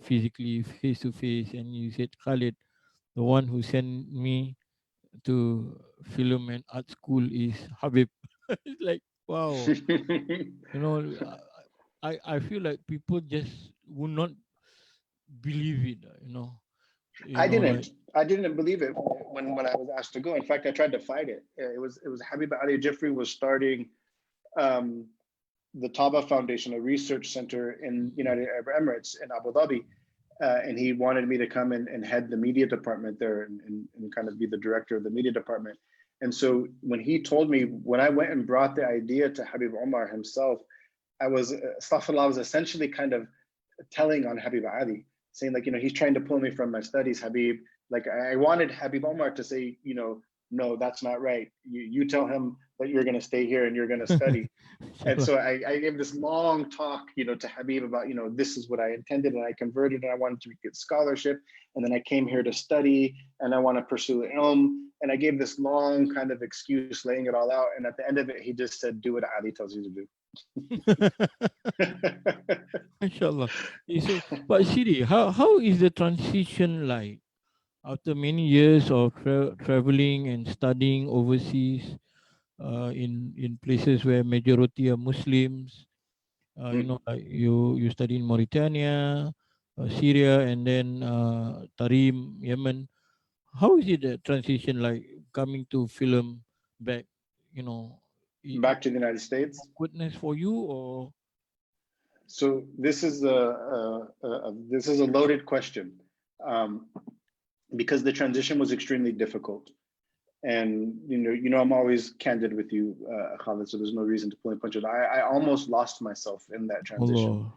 [SPEAKER 1] physically, face to face, and you said, Khalid, the one who sent me to film and art school is Habib. It's like, wow. I feel like people just would not believe it,
[SPEAKER 2] I didn't believe it when I was asked to go. In fact, I tried to fight it. It was Habib Ali Jafri was starting the Taba Foundation, a research center in United Arab Emirates in Abu Dhabi, and he wanted me to come and head the media department there and kind of be the director of the media department. And so when he told me, when I went and brought the idea to Habib Umar himself, I was essentially kind of telling on Habib Ali, saying like, he's trying to pull me from my studies, Habib. Like I wanted Habib Umar to say, no, that's not right. You tell him that you're going to stay here and you're going to study. And so I gave this long talk, to Habib about, this is what I intended, and I converted, and I wanted to get scholarship. And then I came here to study, and I want to pursue ilm. And I gave this long kind of excuse, laying it all out. And at the end of it, he just said, do what Ali tells you to do.
[SPEAKER 1] Inshallah. So, but Siri, how is the transition like after many years of traveling and studying overseas in places where majority are Muslims? Like you study in Mauritania, Syria, and then Tarim, Yemen. How is it that transition like coming to film back? You know,
[SPEAKER 2] Back to the United States.
[SPEAKER 1] awkwardness for you or
[SPEAKER 2] So this is a loaded question, um, because the transition was extremely difficult. And I'm always candid with you, Khalid, so there's no reason to pull any punches. I almost lost myself in that transition.
[SPEAKER 1] Allah?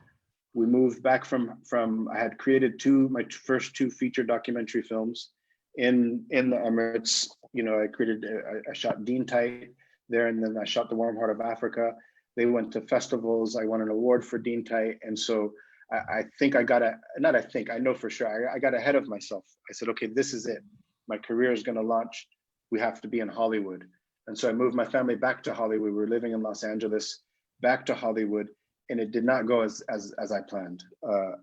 [SPEAKER 2] We moved back from I had created my first two feature documentary films in the Emirates. I shot Dean Tight there, and then I shot The Warm Heart of Africa. They went to festivals. I won an award for Dean Tight, and so I think I got a not I think I know for sure I got ahead of myself. I said, okay, this is it. My career is going to launch. We have to be in Hollywood, and so I moved my family back to Hollywood. We were living in Los Angeles, back to Hollywood, and it did not go as I planned.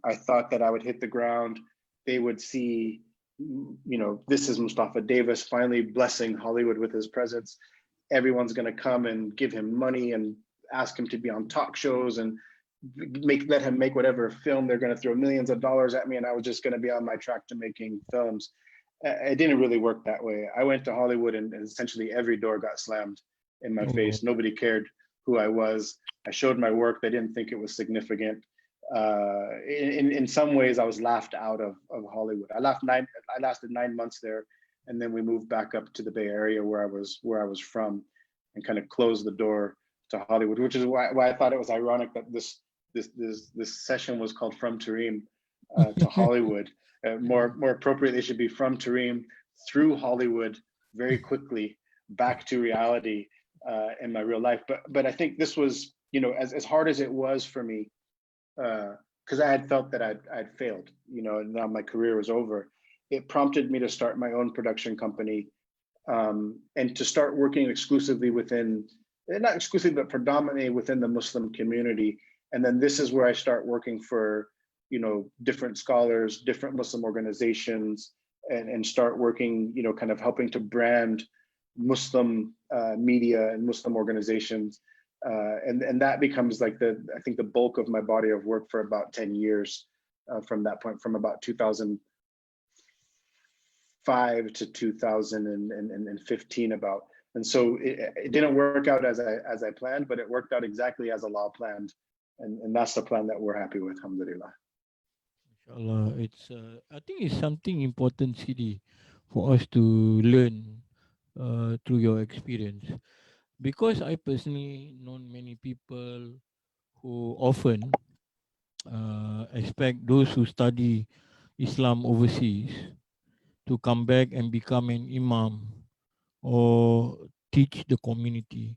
[SPEAKER 2] I thought that I would hit the ground. They would see, this is Mustafa Davis finally blessing Hollywood with his presence. Everyone's going to come and give him money and ask him to be on talk shows and let him make whatever film. They're going to throw millions of dollars at me, and I was just going to be on my track to making films. It didn't really work that way. I went to Hollywood, and essentially every door got slammed in my
[SPEAKER 1] Allah.
[SPEAKER 2] face. Nobody cared who I was. I showed my work. They didn't think it was significant. In some ways, I was laughed out of Hollywood. I lasted 9 months there, and then we moved back up to the Bay Area where I was from, and kind of closed the door to Hollywood, which is why I thought it was ironic that this session was called From Tarim to Hollywood. More appropriate, they should be from Tarim through Hollywood very quickly back to reality in my real life. But I think this was, as hard as it was for me, because I had felt that I'd failed, and now my career was over. It prompted me to start my own production company, and to start working exclusively not exclusively, but predominantly within the Muslim community. And then this is where I start working for, different scholars, different Muslim organizations, and start working, kind of helping to brand Muslim media and Muslim organizations. And that becomes like I think the bulk of my body of work for about 10 years from that point, from about 2005 to 2015 about. And so it didn't work out as I planned, but it worked out exactly as Allah planned. And that's the plan that we're happy with, alhamdulillah.
[SPEAKER 1] Inshallah, I think it's something important, CD, for us to learn through your experience. Because I personally known many people who often expect those who study Islam overseas to come back and become an imam or teach the community.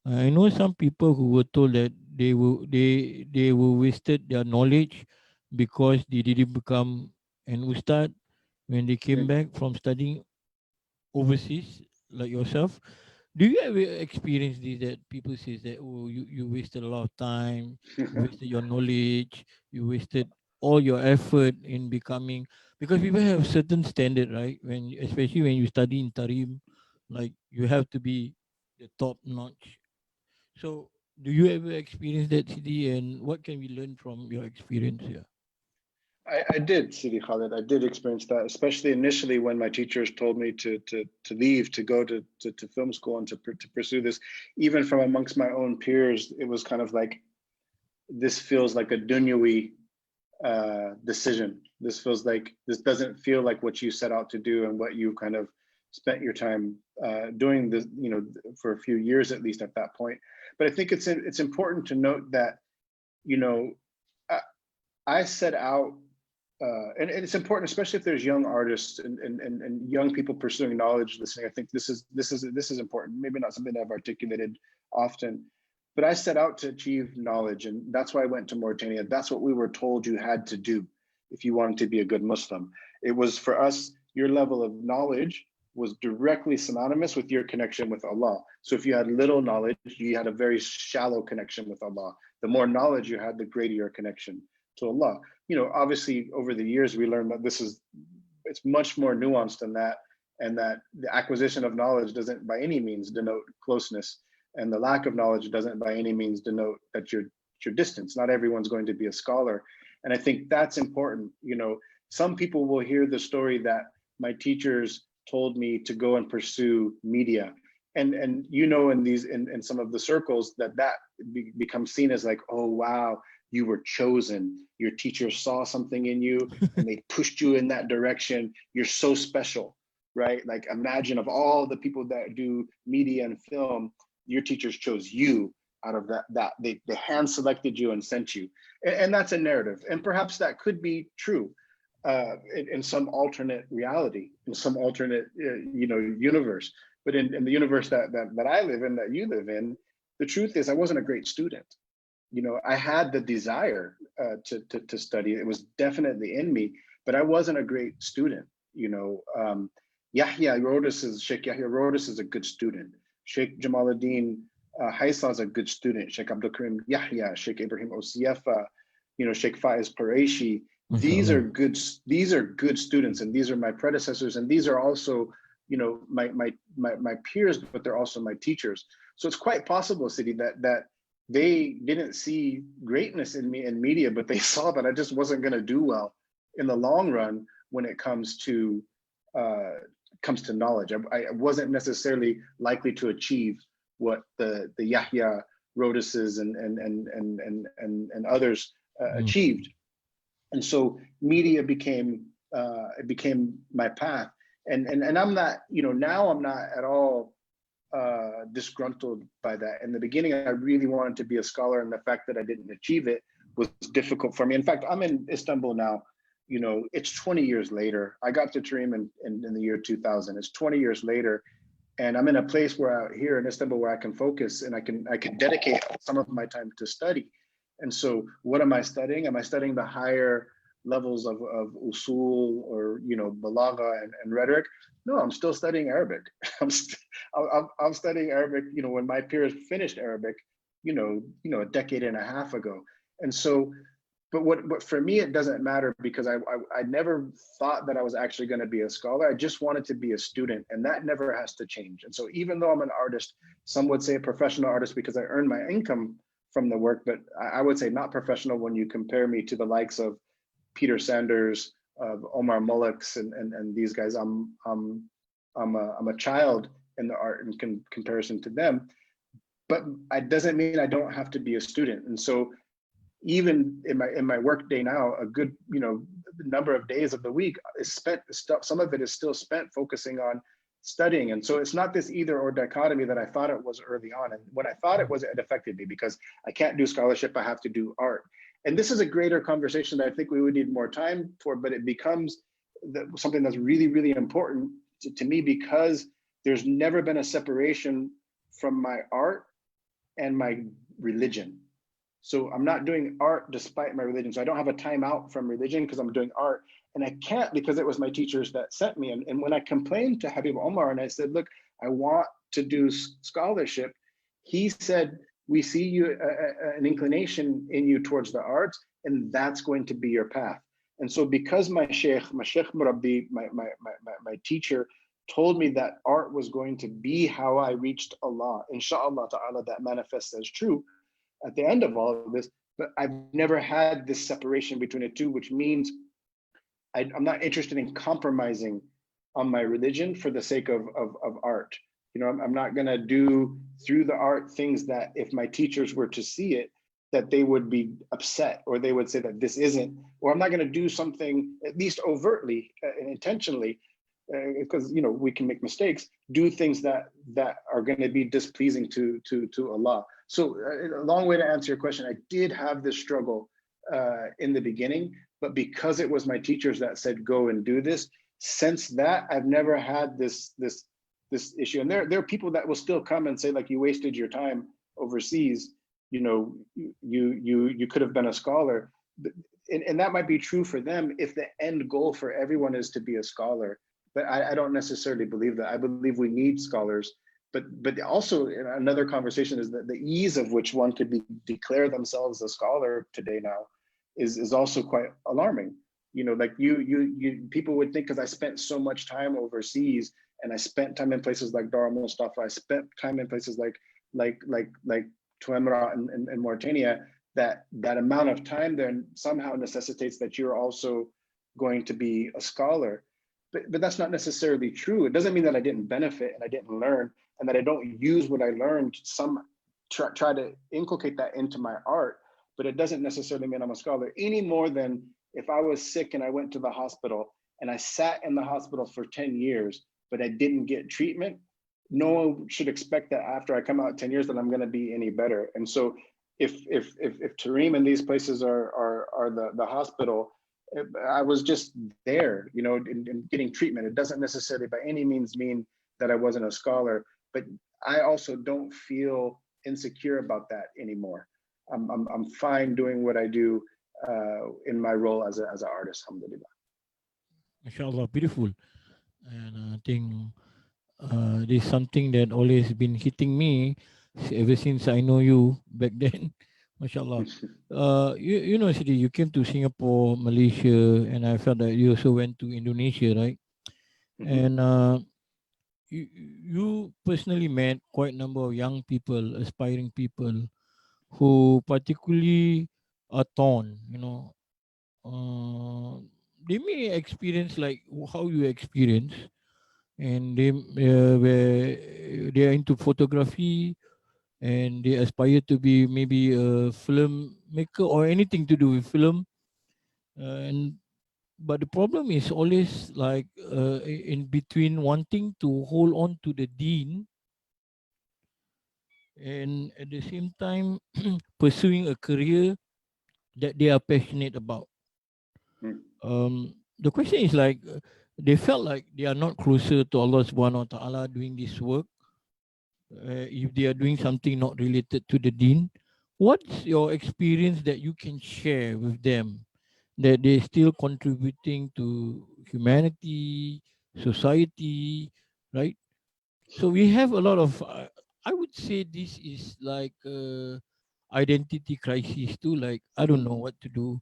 [SPEAKER 1] I know some people who were told that they were wasted their knowledge because they didn't become an ustad when they came back from studying overseas, like yourself. Do you ever experience this that people say that, oh, you wasted a lot of time, you wasted your knowledge, you wasted all your effort in becoming, because people have certain standard, right? Especially when you study in Tarim, like you have to be the top notch. So do you ever experience that, CD, and what can we learn from your experience here?
[SPEAKER 2] I did, Sidi Khalid. I did experience that, especially initially when my teachers told me to leave, to go to film school and to pursue this. Even from amongst my own peers, it was kind of like, this feels like a dunyawi decision. This feels like, this doesn't feel like what you set out to do and what you kind of spent your time doing this, for a few years at least at that point. But I think it's important to note that, I, I set out, and it's important, especially if there's young artists and young people pursuing knowledge listening. I think this is important. Maybe not something that I've articulated often, but I set out to achieve knowledge, and that's why I went to Mauritania. That's what we were told you had to do if you wanted to be a good Muslim. It was, for us, your level of knowledge was directly synonymous with your connection with Allah. So if you had little knowledge, you had a very shallow connection with Allah. The more knowledge you had, the greater your connection to Allah. Obviously over the years, we learned that it's much more nuanced than that, and that the acquisition of knowledge doesn't by any means denote closeness, and the lack of knowledge doesn't by any means denote that you're distance. Not everyone's going to be a scholar. And I think that's important. Some people will hear the story that my teachers told me to go and pursue media. And you know, in these in some of the circles that becomes seen as like, oh wow, you were chosen. Your teacher saw something in you and they pushed you in that direction. You're so special, right? Like imagine of all the people that do media and film, your teachers chose you out of that they hand selected you and sent you. And that's a narrative. And perhaps that could be true in some alternate reality, in some alternate universe. But in the universe that I live in, that you live in, the truth is I wasn't a great student. You know, I had the desire to study. It was definitely in me, but I wasn't a great student. You know, Sheikh Yahya Rodis is a good student. Sheikh Jamaluddin Haisa is a good student. Sheikh Abdul Karim Yahya, Sheikh Ibrahim Osiefa, Sheikh Faiz Qureshi. These are good students, and these are my predecessors, and these are also, my peers, but they're also my teachers. So it's quite possible, Sidi, that they didn't see greatness in me in media, but they saw that I just wasn't going to do well in the long run when it comes to knowledge. I wasn't necessarily likely to achieve what the Yahya Rodises and others achieved. And so media became my path. And I'm not, now I'm not at all disgruntled by that. In the beginning, I really wanted to be a scholar, and the fact that I didn't achieve it was difficult for me. In fact, I'm in Istanbul now. It's 20 years later. I got to Tarim in the year 2000. It's 20 years later, and I'm in a place here in Istanbul where I can focus and I can dedicate some of my time to study. And so, what am I studying? Am I studying the higher levels of usul or balagha and rhetoric? No, I'm still studying Arabic. I'm studying Arabic. When my peers finished Arabic, a decade and a half ago. And so, but for me, it doesn't matter, because I never thought that I was actually going to be a scholar. I just wanted to be a student, and that never has to change. And so, even though I'm an artist, some would say a professional artist because I earn my income from the work, but I would say not professional when you compare me to the likes of Peter Sanders, of Omar Mullaks, and these guys. I'm a child in the art in comparison to them, but it doesn't mean I don't have to be a student. And so, even in my work day now, a good number of days of the week is spent. Some of it is still spent focusing on studying. And so it's not this either or dichotomy that I thought it was early on. And when I thought it was, it affected me, because I can't do scholarship, I have to do art. And this is a greater conversation that I think we would need more time for, but it becomes something that's really, really important to me, because there's never been a separation from my art and my religion. So I'm not doing art despite my religion. So I don't have a time out from religion because I'm doing art. And I can't, because it was my teachers that sent me. And when I complained to Habib Omar and I said, look, I want to do scholarship, he said, we see you an inclination in you towards the arts, and that's going to be your path. And so, because my sheikh Murabbi, my teacher, told me that art was going to be how I reached Allah, inshallah ta'ala, that manifests as true at the end of all of this. But I've never had this separation between the two, which means I'm not interested in compromising on my religion for the sake of art. I'm not going to do through the art things that, if my teachers were to see it, that they would be upset, or they would say that this isn't, or I'm not going to do something, at least overtly and intentionally, because we can make mistakes, do things that are going to be displeasing to Allah. So a long way to answer your question. I did have this struggle in the beginning, but because it was my teachers that said go and do this, since that I've never had this issue. And there are people that will still come and say, like, you wasted your time overseas, you could have been a scholar. And that might be true for them if the end goal for everyone is to be a scholar. But I don't necessarily believe that. I believe we need scholars. But also, another conversation is that the ease of which one could declare themselves a scholar today now is also quite alarming. Like you people would think, because I spent so much time overseas, and I spent time in places like Dar Mustafa, I spent time in places like Tuamra in Mauritania, that amount of time there somehow necessitates that you're also going to be a scholar. but that's not necessarily true. It doesn't mean that I didn't benefit and I didn't learn and that I don't use what I learned, try to inculcate that into my art, but it doesn't necessarily mean I'm a scholar any more than if I was sick and I went to the hospital and I sat in the hospital for 10 years, but I didn't get treatment. No one should expect that after I come out 10 years that I'm going to be any better. And so if Tarim and these places are the hospital, I was just there, you know, in getting treatment. It doesn't necessarily by any means mean that I wasn't a scholar, but I also don't feel insecure about that anymore. I'm fine doing what I do in my role as an artist, alhamdulillah.
[SPEAKER 1] MashaAllah, beautiful. And I think there's something that always been hitting me ever since I know you back then. MashaAllah. You know, Sidi, you came to Singapore, Malaysia, and I felt that you also went to Indonesia, right? And you personally met quite a number of young people, aspiring people who particularly are torn, you know. They may experience like how you experience, and they where they are into photography and they aspire to be maybe a filmmaker or anything to do with film. And but the problem is always like in between wanting to hold on to the deen and at the same time pursuing a career that they are passionate about. The question is like they felt like they are not closer to Allah Subhanahu wa Taala doing this work. If they are doing something not related to the deen, what's your experience that you can share with them that they're still contributing to humanity, society, right? So we have a lot of, I would say this is like identity crisis too. Like I don't know what to do.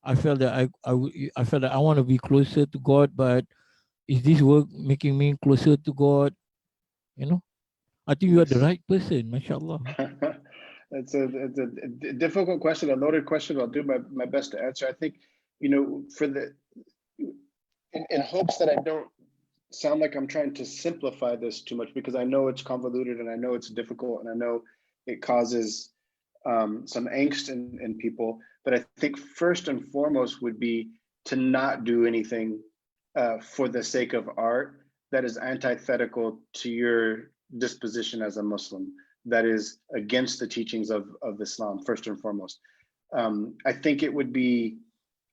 [SPEAKER 1] I felt that I felt that I want to be closer to God, but is this work making me closer to God? You know, I think you are the
[SPEAKER 2] Yes.
[SPEAKER 1] right person, mashallah.
[SPEAKER 2] It's a difficult question, a loaded question. I'll do my best to answer. I think, you know, in hopes that I don't sound like I'm trying to simplify this too much, because I know it's convoluted and I know it's difficult and I know it causes some angst in people. But I think first and foremost would be to not do anything for the sake of art that is antithetical to your disposition as a Muslim, that is against the teachings of Islam, first and foremost. I think it would be,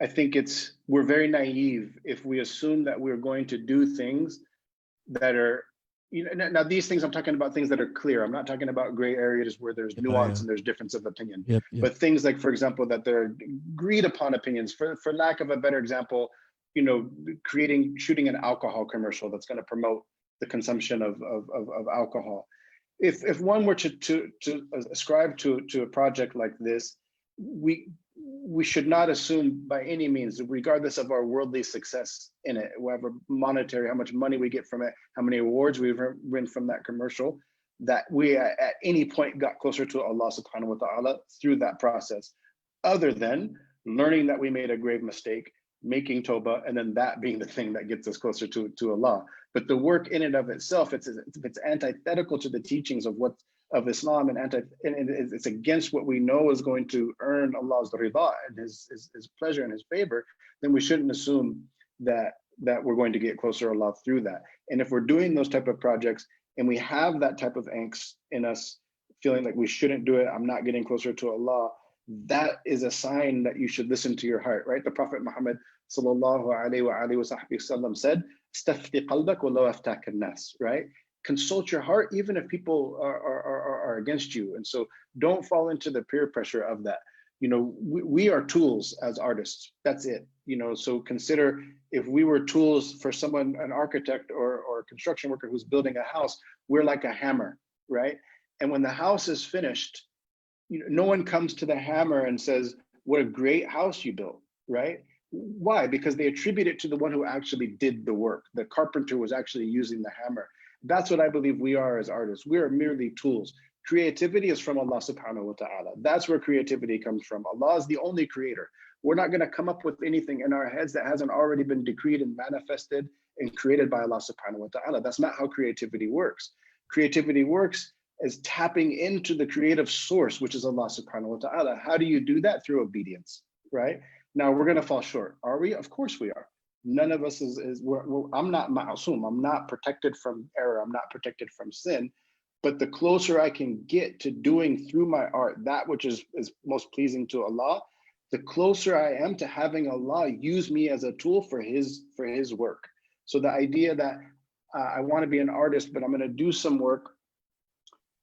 [SPEAKER 2] I think we're very naive if we assume that we're going to do things that are, you know, now these things, I'm talking about things that are clear. I'm not talking about gray areas where there's nuance and there's difference of opinion.
[SPEAKER 1] Yep.
[SPEAKER 2] But things like, for example, that they're agreed upon opinions, for lack of a better example, you know, shooting an alcohol commercial that's going to promote the consumption of alcohol. If one were to ascribe to a project like this, we should not assume by any means, regardless of our worldly success in it, whatever monetary, how much money we get from it, how many awards we've won from that commercial, that we at any point got closer to Allah subhanahu wa ta'ala through that process, other than learning that we made a grave mistake, making tawbah, and then that being the thing that gets us closer to Allah. But the work in and of itself, it's antithetical to the teachings of Islam, and it's against what we know is going to earn Allah's rida and his pleasure and his favor, then we shouldn't assume that we're going to get closer to Allah through that. And if we're doing those type of projects and we have that type of angst in us, feeling like we shouldn't do it, I'm not getting closer to Allah, that is a sign that you should listen to your heart, right? The Prophet Muhammad sallallahu alaihi wasallam said, "Stafti qalbak wa law aftaka an-nas," right? Consult your heart, even if people are against you. And so don't fall into the peer pressure of that. You know, we are tools as artists. That's it. You know, so consider if we were tools for someone, an architect or a construction worker who's building a house, we're like a hammer, right? And when the house is finished, you know, no one comes to the hammer and says, "What a great house you built," right? Why? Because they attribute it to the one who actually did the work. The carpenter was actually using the hammer. That's what I believe we are as artists. We are merely tools. Creativity is from Allah subhanahu wa ta'ala. That's where creativity comes from. Allah is the only creator. We're not going to come up with anything in our heads that hasn't already been decreed and manifested and created by Allah subhanahu wa ta'ala. That's not how creativity works. Creativity works as tapping into the creative source, which is Allah subhanahu wa ta'ala. How do you do that? Through obedience, right? Now we're going to fall short. Are we? Of course we are. None of us I'm not ma'asum. I'm not protected from error. I'm not protected from sin. But the closer I can get to doing through my art that which is most pleasing to Allah, the closer I am to having Allah use me as a tool for his work. So the idea that I want to be an artist, but I'm going to do some work,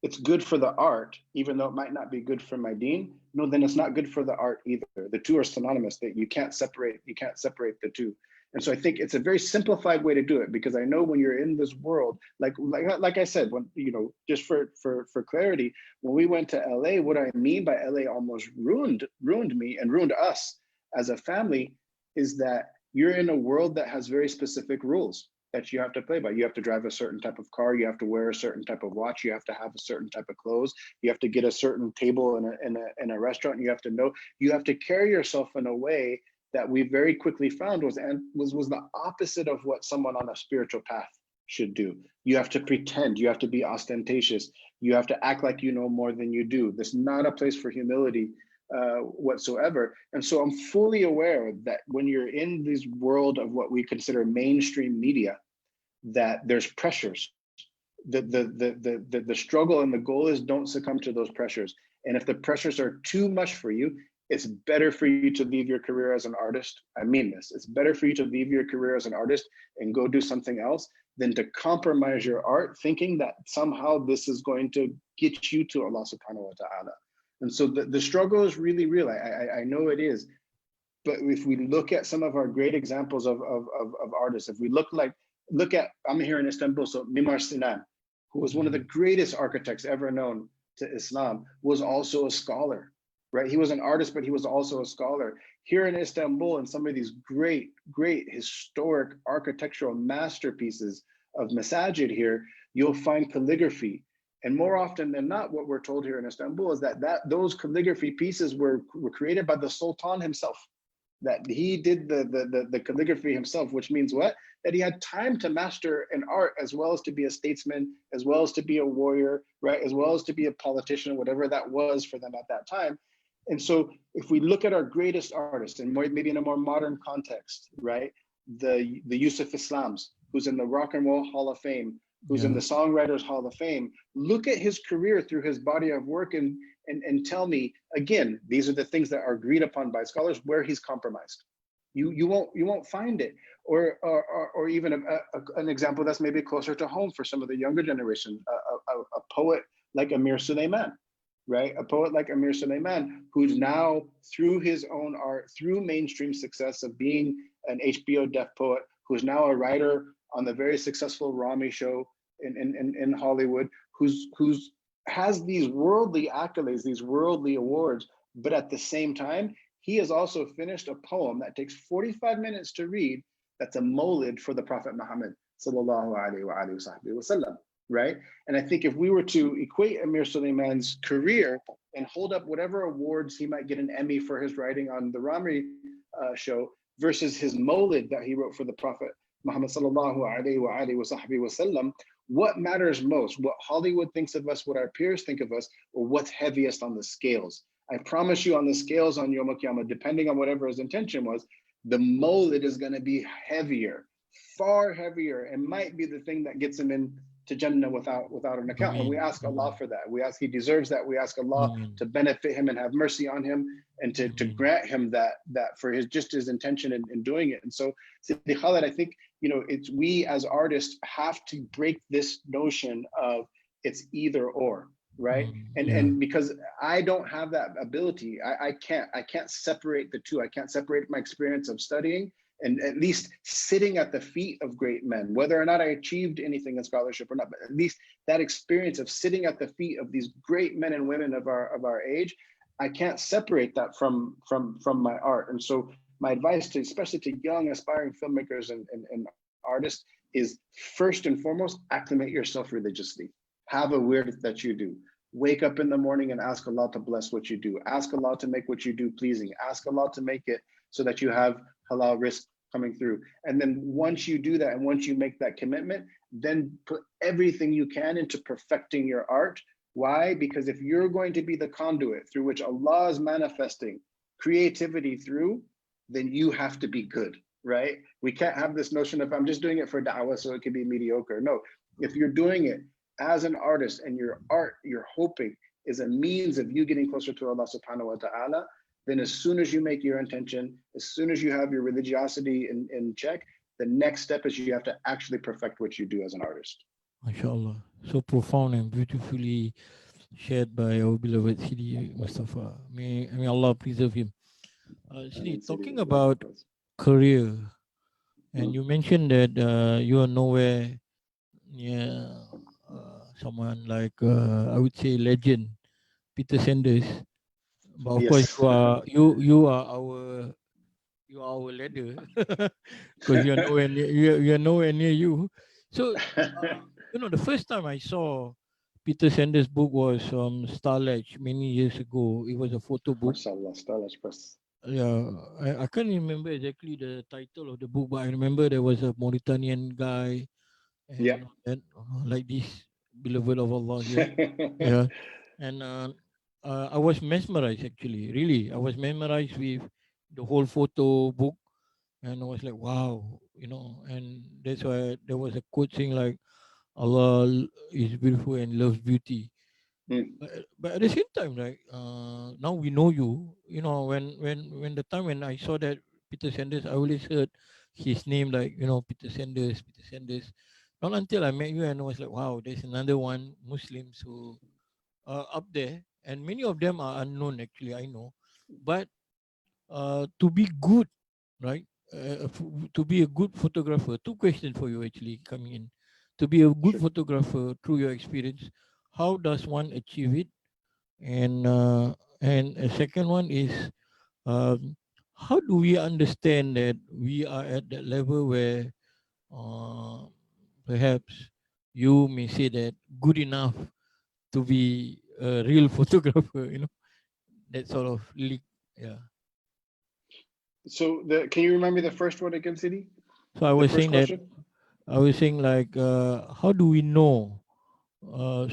[SPEAKER 2] it's good for the art, even though it might not be good for my deen. No, then it's not good for the art either. The two are synonymous. That you can't separate the two. And so I think it's a very simplified way to do it, because I know when you're in this world, like I said, when, you know, just for clarity, when we went to LA, what I mean by LA almost ruined me and ruined us as a family is that you're in a world that has very specific rules that you have to play by. You have to drive a certain type of car, you have to wear a certain type of watch, you have to have a certain type of clothes, you have to get a certain table in a restaurant, and you have to carry yourself in a way that we very quickly found was the opposite of what someone on a spiritual path should do. You have to pretend, you have to be ostentatious, you have to act like you know more than you do. This is not a place for humility whatsoever. And so I'm fully aware that when you're in this world of what we consider mainstream media, that there's pressures. The struggle and the goal is don't succumb to those pressures. And if the pressures are too much for you, it's better for you to leave your career as an artist. I mean this. It's better for you to leave your career as an artist and go do something else than to compromise your art thinking that somehow this is going to get you to Allah subhanahu wa ta'ala. And so the struggle is really real. I know it is. But if we look at some of our great examples of artists, if we look at, I'm here in Istanbul, so Mimar Sinan, who was one of the greatest architects ever known to Islam, was also a scholar. Right, he was an artist, but he was also a scholar. Here in Istanbul, and some of these great historic architectural masterpieces of masajid here, you'll find calligraphy. And more often than not, what we're told here in Istanbul is that those calligraphy pieces were created by the Sultan himself. That he did the calligraphy himself, which means what? That he had time to master an art as well as to be a statesman, as well as to be a warrior, right? As well as to be a politician, whatever that was for them at that time. And so if we look at our greatest artists, and maybe in a more modern context, right? The Yusuf Islams, who's in the Rock and Roll Hall of Fame, who's in the Songwriters Hall of Fame, look at his career through his body of work and tell me, again, these are the things that are agreed upon by scholars, where he's compromised. You won't find it. Or even an example that's maybe closer to home for some of the younger generation, a poet like Amir Suleiman. Right, a poet like Amir Suleiman, who's now, through his own art, through mainstream success of being an HBO deaf poet, who's now a writer on the very successful Rami show in Hollywood, who's has these worldly accolades, these worldly awards, but at the same time, he has also finished a poem that takes 45 minutes to read. That's a molid for the Prophet Muhammad sallallahu alaihi wasallam. Right? And I think if we were to equate Amir Suleiman's career and hold up whatever awards he might get an Emmy for his writing on the Rami show versus his molid that he wrote for the Prophet Muhammad sallallahu alaihi wasallam, what matters most? What Hollywood thinks of us, what our peers think of us, or what's heaviest on the scales? I promise you, on the scales on Yom Kippur, depending on whatever his intention was, the molid is going to be heavier, far heavier, and might be the thing that gets him in to Jannah without an account. And we ask Allah for that. We ask, he deserves that. We ask Allah to benefit him and have mercy on him, and to grant him that for his intention in doing it. And so, Sidi Khalid, I think, you know, it's we as artists have to break this notion of it's either or, right? And because I don't have that ability, I can't separate the two. I can't separate my experience of studying and at least sitting at the feet of great men, whether or not I achieved anything in scholarship or not, but at least that experience of sitting at the feet of these great men and women of our age, I can't separate that from my art. And so my advice to, especially to young aspiring filmmakers and artists, is first and foremost, acclimate yourself religiously. Have a wird that you do. Wake up in the morning and ask Allah to bless what you do. Ask Allah to make what you do pleasing. Ask Allah to make it so that you have halal risk coming through. And then once you do that, and once you make that commitment, then put everything you can into perfecting your art. Why? Because if you're going to be the conduit through which Allah is manifesting creativity through, then you have to be good, right? We can't have this notion of I'm just doing it for da'wah so it can be mediocre. No, if you're doing it as an artist and your art, you're hoping is a means of you getting closer to Allah subhanahu wa ta'ala, then as soon as you make your intention, as soon as you have your religiosity in check, the next step is you have to actually perfect what you do as an artist.
[SPEAKER 1] MashaAllah. So profound and beautifully shared by our beloved Sidi Mustafa. May Allah preserve him. Sidi, talking about career, and you mentioned that you are nowhere near someone like, I would say, legend, Peter Sanders. But of course,
[SPEAKER 2] Yes.
[SPEAKER 1] you are our ladder because you are nowhere near you. So the first time I saw Peter Sanders' book was Starlatch many years ago. It was a photo book.
[SPEAKER 2] MashaAllah, Starlatch Press.
[SPEAKER 1] Yeah, I can't remember exactly the title of the book, but I remember there was a Mauritanian guy and, like this beloved of Allah here. Yeah, and I was mesmerized actually. Really, I was mesmerized with the whole photo book, and I was like, wow, And that's why there was a quote saying like, Allah is beautiful and loves beauty. But at the same time, right? Now we know you. When the time when I saw that Peter Sanders, I always heard his name like Peter Sanders, Peter Sanders. Not until I met you and I was like, wow, there's another one Muslims who are up there, and many of them are unknown. Actually, I know, but to be good, right? To be a good photographer. Two questions for you actually coming in. To be a good photographer through your experience, how does one achieve it? And a second one is, um, how do we understand that we are at that level where uh, perhaps you may say that good enough to be a real photographer, that sort of leak. Yeah.
[SPEAKER 2] So can you remember the first one again, Sidi?
[SPEAKER 1] So I was saying like, how do we know?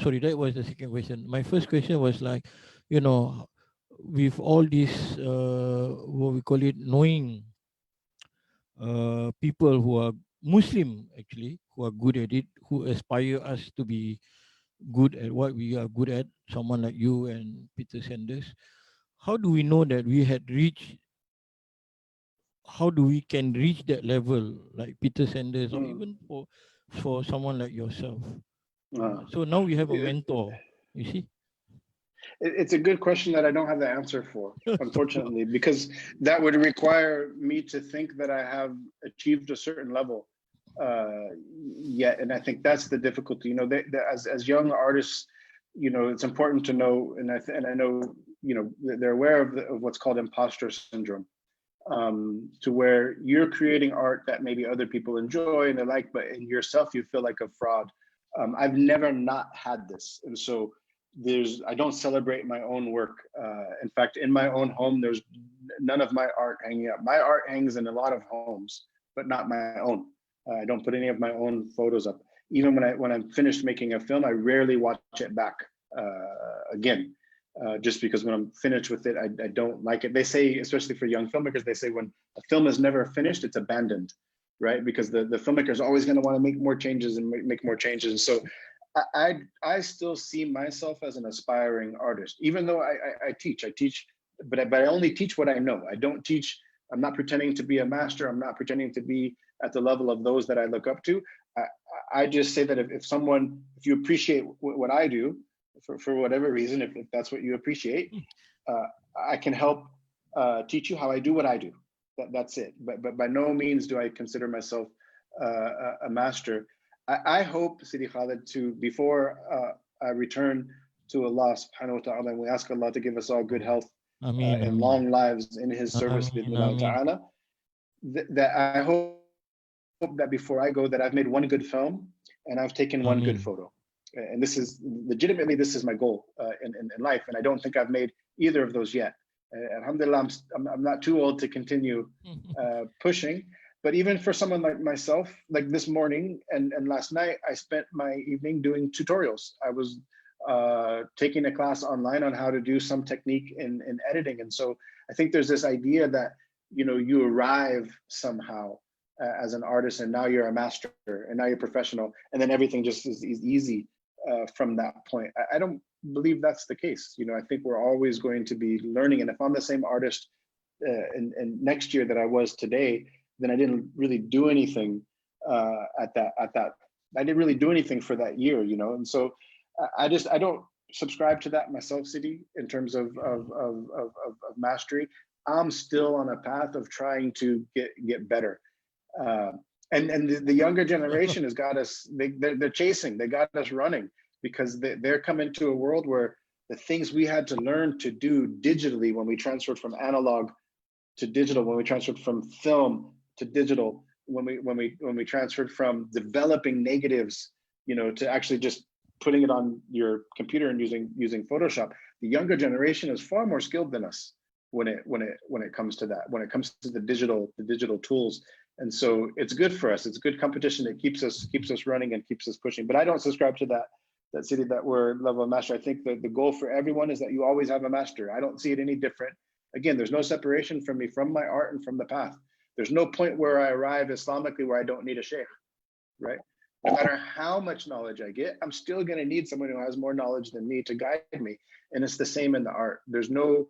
[SPEAKER 1] Sorry, that was the second question. My first question was like, with all this, what we call it, knowing people who are Muslim actually, who are good at it, who aspire us to be good at what we are good at, someone like you and Peter Sanders, how do we know that we had reached, how do we can reach that level like Peter Sanders or even for someone like yourself? So now we have a mentor, you see?
[SPEAKER 2] It's a good question that I don't have the answer for, unfortunately, because that would require me to think that I have achieved a certain level yet. And I think that's the difficulty. As young artists, it's important to know, and I know, they're aware of what's called imposter syndrome, to where you're creating art that maybe other people enjoy and they like, but in yourself, you feel like a fraud. I've never not had this. And so I don't celebrate my own work. In fact, in my own home, there's none of my art hanging up. My art hangs in a lot of homes, but not my own. I don't put any of my own photos up. Even when I'm finished making a film, I rarely watch it back again, just because when I'm finished with it, I don't like it. They say, especially for young filmmakers, they say when a film is never finished, it's abandoned, right? Because the filmmaker is always going to want to make more changes and make more changes. And so I still see myself as an aspiring artist, even though I teach, but I only teach what I know. I don't teach. I'm not pretending to be a master. I'm not pretending to be at the level of those that I look up to. I just say that if you appreciate what I do, for whatever reason, if that's what you appreciate, I can help teach you how I do what I do. That's it. But by no means do I consider myself a master. I hope, Sidi Khalid, before I return to Allah subhanahu wa ta'ala, and we ask Allah to give us all good health and long lives in His service, ta'ala, that I hope that before I go, that I've made one good film and I've taken one good photo. And this is my goal in life. And I don't think I've made either of those yet. Alhamdulillah, I'm not too old to continue pushing. but even for someone like myself, like this morning and last night, I spent my evening doing tutorials. I was taking a class online on how to do some technique in editing. And so I think there's this idea that, you know, you arrive somehow as an artist, and now you're a master, and now you're professional, and then everything just is easy from that point. I don't believe that's the case. You know, I think we're always going to be learning. And if I'm the same artist in next year that I was today, then I didn't really do anything at that. I didn't really do anything for that year, you know. And so I don't subscribe to that myself, City, in terms of mastery. I'm still on a path of trying to get better. And the younger generation has got us, they're chasing, they got us running, because they're coming to a world where the things we had to learn to do digitally when we transferred from analog to digital, when we transferred from film to digital, when we transferred from developing negatives, you know, to actually just putting it on your computer and using Photoshop. The younger generation is far more skilled than us when it comes to that, when it comes to the digital tools. And so it's good for us. It's good competition. It keeps us running and keeps us pushing. But I don't subscribe to that City that we're level of master. I think that the goal for everyone is that you always have a master. I don't see it any different. Again, there's no separation from me, from my art and from the path. There's no point where I arrive Islamically where I don't need a sheikh, right? No matter how much knowledge I get, I'm still going to need someone who has more knowledge than me to guide me. And it's the same in the art. There's no,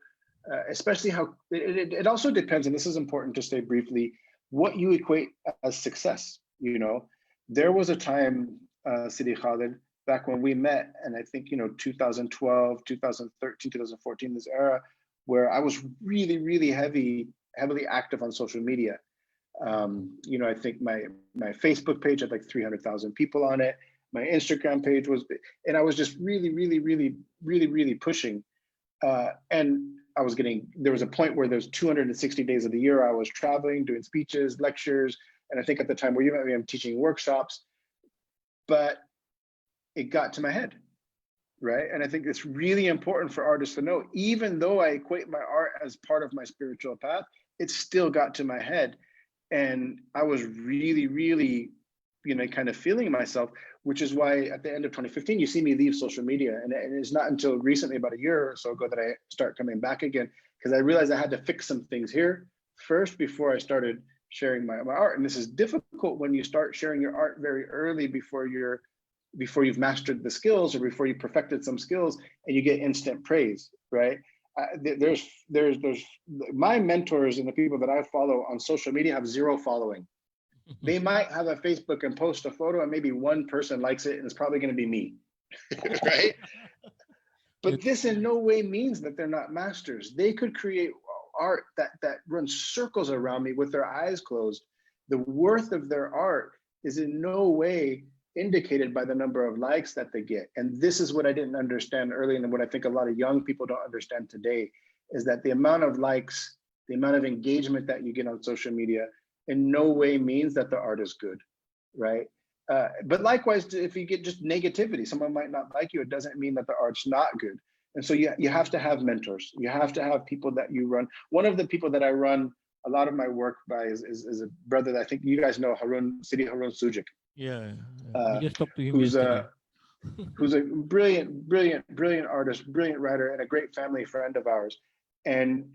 [SPEAKER 2] especially how, it also depends, and this is important to say briefly, what you equate as success. You know, there was a time, Sidi Khalid, back when we met, and I think, you know, 2012, 2013, 2014, this era, where I was really, really heavily active on social media. You know, I think my Facebook page had like 300,000 people on it. My Instagram page was, and I was just really pushing. And I was there was a point where there's 260 days of the year I was traveling, doing speeches, lectures. And I think at the time where you met me, I'm teaching workshops, but it got to my head, right? And I think it's really important for artists to know, even though I equate my art as part of my spiritual path, it still got to my head. And I was really, you know, kind of feeling myself, which is why at the end of 2015, you see me leave social media. And it's not until recently, about a year or so ago, that I start coming back again, because I realized I had to fix some things here first before I started sharing my art. And this is difficult when you start sharing your art very early, before you've mastered the skills, or before you perfected some skills, and you get instant praise, right? There's my mentors and the people that I follow on social media have zero following. They might have a Facebook and post a photo, and maybe one person likes it, and it's probably going to be me, right? But this in no way means that they're not masters. They could create art that runs circles around me with their eyes closed. The worth of their art is in no way indicated by the number of likes that they get. And this is what I didn't understand early, and what I think a lot of young people don't understand today, is that the amount of likes, the amount of engagement that you get on social media in no way means that the art is good, right? But likewise, if you get just negativity, someone might not like you, it doesn't mean that the art's not good. And so you have to have mentors. You have to have people that you run. One of the people that I run a lot of my work by is a brother that I think you guys know, Sidi Harun Sujic.
[SPEAKER 1] Yeah, we just talked to him
[SPEAKER 2] who's
[SPEAKER 1] yesterday.
[SPEAKER 2] Who's a brilliant artist, brilliant writer, and a great family friend of ours. And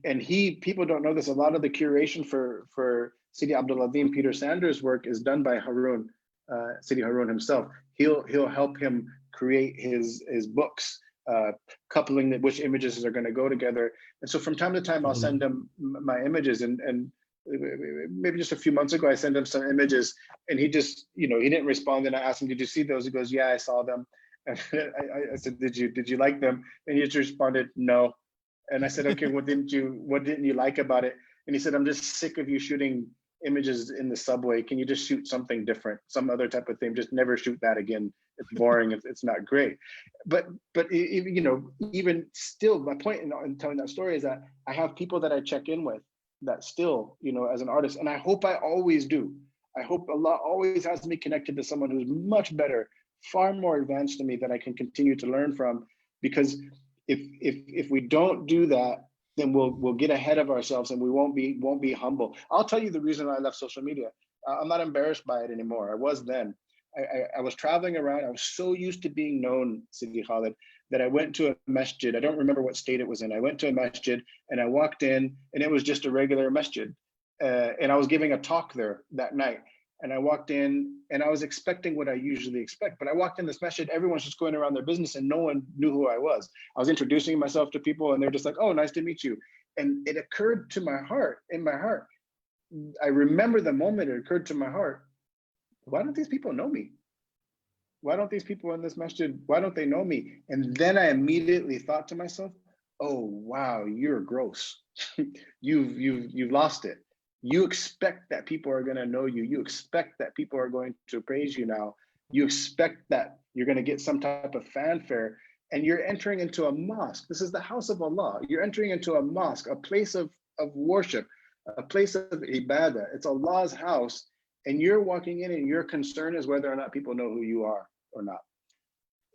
[SPEAKER 2] people don't know this, a lot of the curation for Sidi Abdul Azim Peter Sanders' work is done by Harun, Sidi Harun himself. He'll help him create his books, coupling which images are going to go together. And so from time to time, I'll send him my images, and maybe just a few months ago, I sent him some images, and he just, you know, he didn't respond. And I asked him, "Did you see those?" He goes, "Yeah, I saw them." And I said, "Did you like them?" And he just responded, "No." And I said, "Okay, what didn't you like about it?" And he said, "I'm just sick of you shooting images in the subway. Can you just shoot something different, some other type of thing? Just never shoot that again. It's boring. It's not great." But you know, even still, my point in telling that story is that I have people that I check in with that still, you know, as an artist, and I hope I always do. I hope Allah always has me connected to someone who's much better, far more advanced than me, that I can continue to learn from. Because if we don't do that, then we'll get ahead of ourselves, and we won't be humble. I'll tell you the reason I left social media. I'm not embarrassed by it anymore. I was then. I was traveling around. I was so used to being known, Sidi Khalid, that I went to a masjid. I don't remember what state it was in. I went to a masjid and I walked in, and it was just a regular masjid. And I was giving a talk there that night. And I walked in and I was expecting what I usually expect. But I walked in this masjid, everyone's just going around their business and no one knew who I was. I was introducing myself to people and they're just like, oh, nice to meet you. And it occurred to my heart, in my heart, I remember the moment it occurred to my heart, why don't these people know me? Why don't these people in this masjid, why don't they know me? And then I immediately thought to myself, oh, wow, you're gross. you've lost it. You expect that people are going to know you. You expect that people are going to praise you now. You expect that you're going to get some type of fanfare, and you're entering into a mosque. This is the house of Allah. You're entering into a mosque, a place of worship, a place of ibadah. It's Allah's house, and you're walking in and your concern is whether or not people know who you are or not.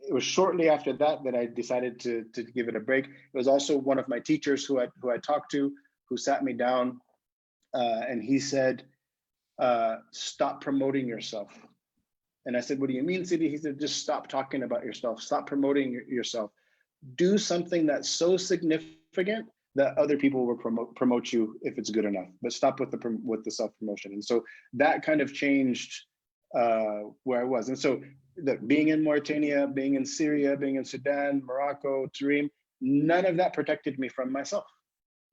[SPEAKER 2] It was shortly after that that I decided to give it a break. It was also one of my teachers who I talked to, who sat me down, and he said, stop promoting yourself. And I said, what do you mean, Sidi? He said, just stop talking about yourself. Stop promoting yourself. Do something that's so significant that other people will promote you if it's good enough. But stop with the self-promotion. And so that kind of changed where I was. And so being in Mauritania, being in Syria, being in Sudan, Morocco, Tarim, none of that protected me from myself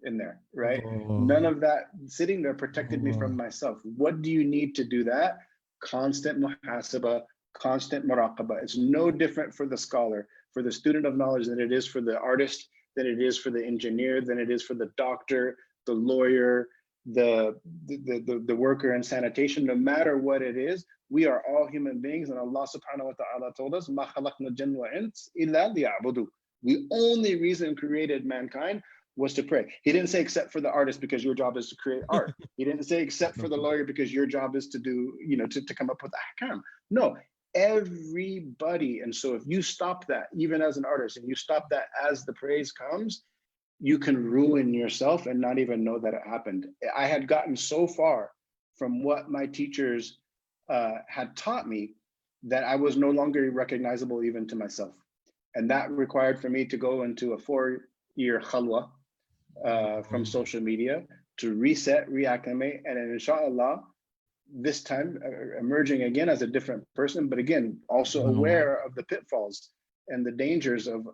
[SPEAKER 2] in there, right? None of that sitting there protected me from myself. What do you need to do that? Constant muhasabah, constant muraqabah. It's no different for the scholar, for the student of knowledge than it is for the artist, than it is for the engineer, than it is for the doctor, the lawyer, the worker in sanitation. No matter what it is, we are all human beings, and Allah subhanahu wa ta'ala told us, "Ma khalaqna al-jinna wal ins illa liya'budu." The only reason created mankind was to pray. He didn't say except for the artist because your job is to create art. He didn't say except for the lawyer because your job is to do, to come up with ahkam. No, everybody. And so if you stop that, even as an artist, and you stop that as the praise comes, you can ruin yourself and not even know that it happened. I had gotten so far from what my teachers had taught me that I was no longer recognizable even to myself. And that required for me to go into a 4-year khalwa from social media to reset, reacclimate, and then inshallah, this time emerging again as a different person, but again, also aware of the pitfalls and the dangers of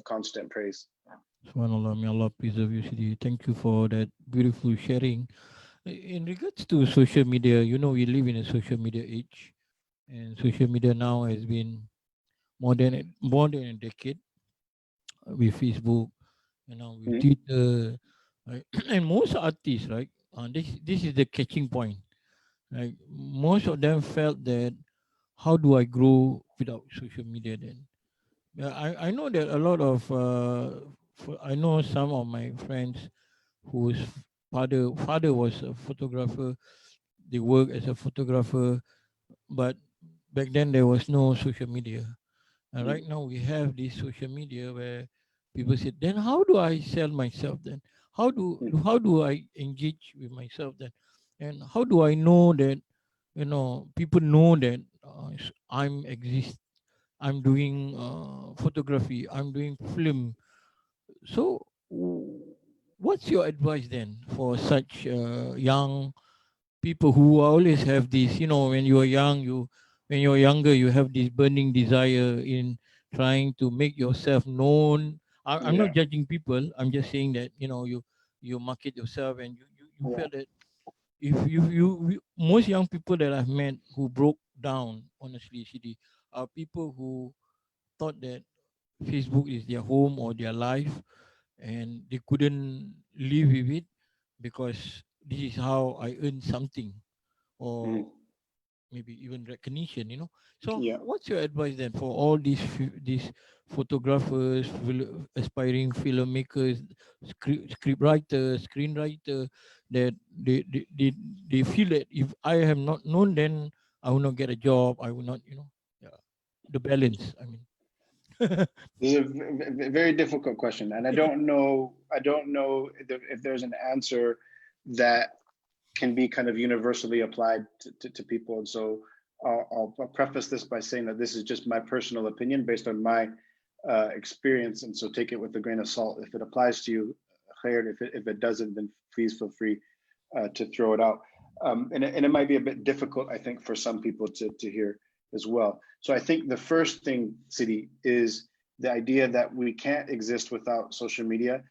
[SPEAKER 2] constant praise.
[SPEAKER 1] Subhanallah, may Allah preserve you, Sidi. Thank you for that beautiful sharing. In regards to social media, we live in a social media age, and social media now has been more than a decade with Facebook, with Twitter, right? And most artists, right? This is the catching point. Like most of them felt that, how do I grow without social media? Then, yeah, I know that a lot of I know some of my friends whose father was a photographer. They work as a photographer, but back then there was no social media. And right now we have this social media where people say, then how do I sell myself then? How do I engage with myself then? And how do I know that people know that I'm doing photography, I'm doing film. So what's your advice then for such young people who always have this, when you are young, when you're younger, you have this burning desire in trying to make yourself known. I'm not judging people. I'm just saying that, you market yourself, and you feel that if most young people that I've met who broke down, honestly, CD, are people who thought that Facebook is their home or their life, and they couldn't live with it because this is how I earn something, or maybe even recognition. So what's your advice then for all these photographers, aspiring filmmakers, script writers, screenwriter, that they feel that if I have not known, then I will not get a job, I will not, the balance, I mean.
[SPEAKER 2] This is a very difficult question, and I don't know if there's an answer that can be kind of universally applied to people. And so I'll preface this by saying that this is just my personal opinion based on my experience. And so take it with a grain of salt. If it applies to you, khair. If it doesn't, then please feel free to throw it out. And it might be a bit difficult, I think, for some people to hear as well. So I think the first thing, Sidi, is the idea that we can't exist without social media.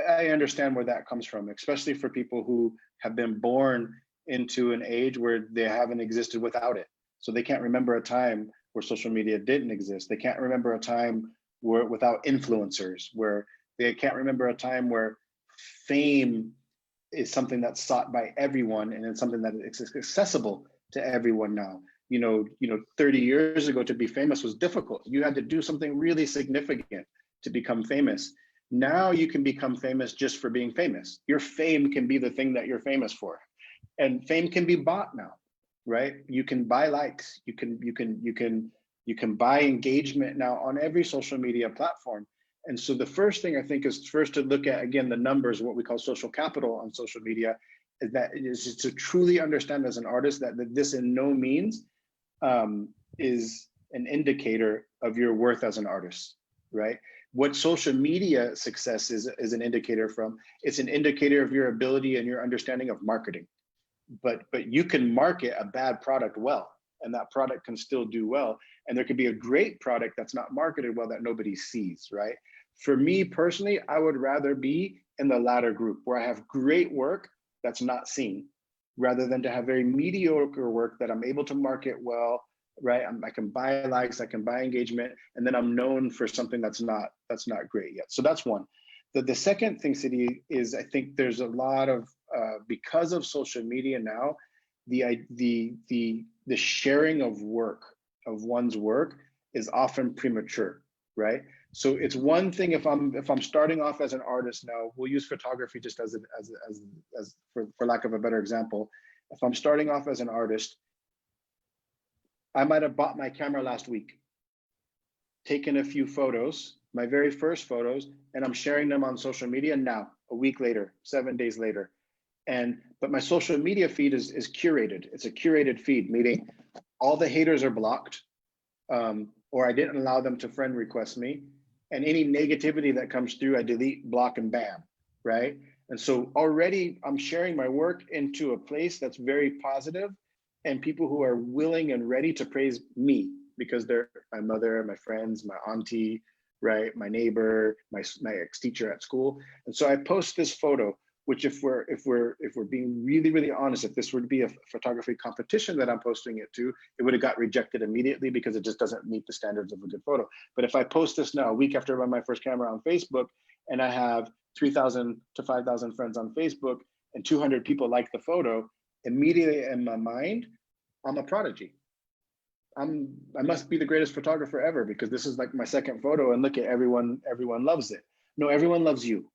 [SPEAKER 2] I understand where that comes from, especially for people who have been born into an age where they haven't existed without it. So they can't remember a time where social media didn't exist. They can't remember a time where without influencers, where they can't remember a time where fame is something that's sought by everyone and it's something that is accessible to everyone now. 30 years ago, to be famous was difficult. You had to do something really significant to become famous. Now you can become famous just for being famous. Your fame can be the thing that you're famous for. And fame can be bought now, right? You can buy likes, you can buy engagement now on every social media platform. And so the first thing I think is first to look at, again, the numbers, what we call social capital on social media, is to truly understand as an artist that this in no means is an indicator of your worth as an artist, right? What social media success is an indicator from, it's an indicator of your ability and your understanding of marketing. But you can market a bad product well, and that product can still do well. And there could be a great product that's not marketed well that nobody sees, right? For me personally, I would rather be in the latter group where I have great work that's not seen, rather than to have very mediocre work that I'm able to market well, right? I can buy likes, I can buy engagement, and then I'm known for something that's not great yet. So that's one. The second thing, Sidi, is I think there's a lot of because of social media now, the sharing of one's work is often premature, right? So it's one thing if I'm starting off as an artist now, we'll use photography just as for lack of a better example. If I'm starting off as an artist, I might have bought my camera last week, taken a few photos, my very first photos, and I'm sharing them on social media now, a week later, 7 days later. But my social media feed is curated. It's a curated feed, meaning all the haters are blocked, or I didn't allow them to friend request me. And any negativity that comes through, I delete, block, and bam, right? And so already I'm sharing my work into a place that's very positive, and people who are willing and ready to praise me because they're my mother, my friends, my auntie, right? My neighbor, my ex-teacher at school. And so I post this photo, which if we're being really, really honest, if this were to be a photography competition that I'm posting it to, it would have got rejected immediately because it just doesn't meet the standards of a good photo. But if I post this now, a week after I run my first camera on Facebook, and I have 3,000 to 5,000 friends on Facebook and 200 people like the photo, immediately in my mind, I'm a prodigy. I must be the greatest photographer ever because this is like my second photo, and look at everyone loves it. No, everyone loves you.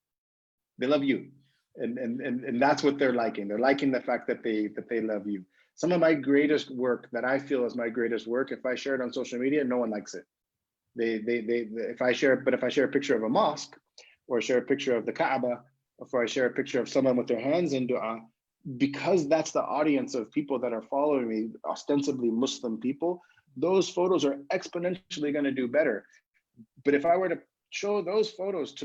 [SPEAKER 2] They love you. And that's what they're liking. They're liking the fact that they love you. Some of my greatest work that I feel is my greatest work, if I share it on social media, no one likes it. If I share a picture of a mosque, or share a picture of the Kaaba, or I share a picture of someone with their hands in dua, because that's the audience of people that are following me, ostensibly Muslim people, those photos are exponentially going to do better. But if I were to show those photos to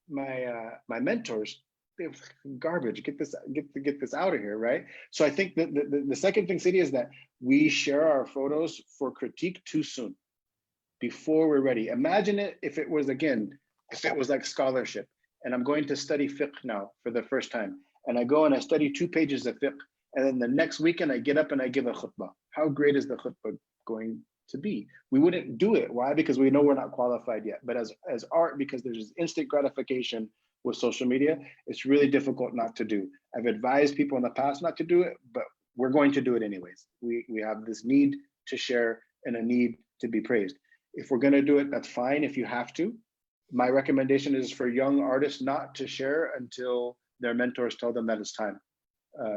[SPEAKER 2] my mentors, they're garbage. Get this out of here, right? So I think that the second thing, Sidi, is that we share our photos for critique too soon, before we're ready. Imagine it if it was like scholarship, and I'm going to study fiqh now for the first time, and I go and I study 2 pages of fiqh, and then the next weekend I get up and I give a khutbah. How great is the khutbah going to be? We wouldn't do it. Why? Because we know we're not qualified yet. But as art, because there's this instant gratification with social media, it's really difficult not to do. I've advised people in the past not to do it, but we're going to do it anyways. We have this need to share and a need to be praised. If we're going to do it, that's fine if you have to. My recommendation is for young artists not to share until their mentors tell them that it's time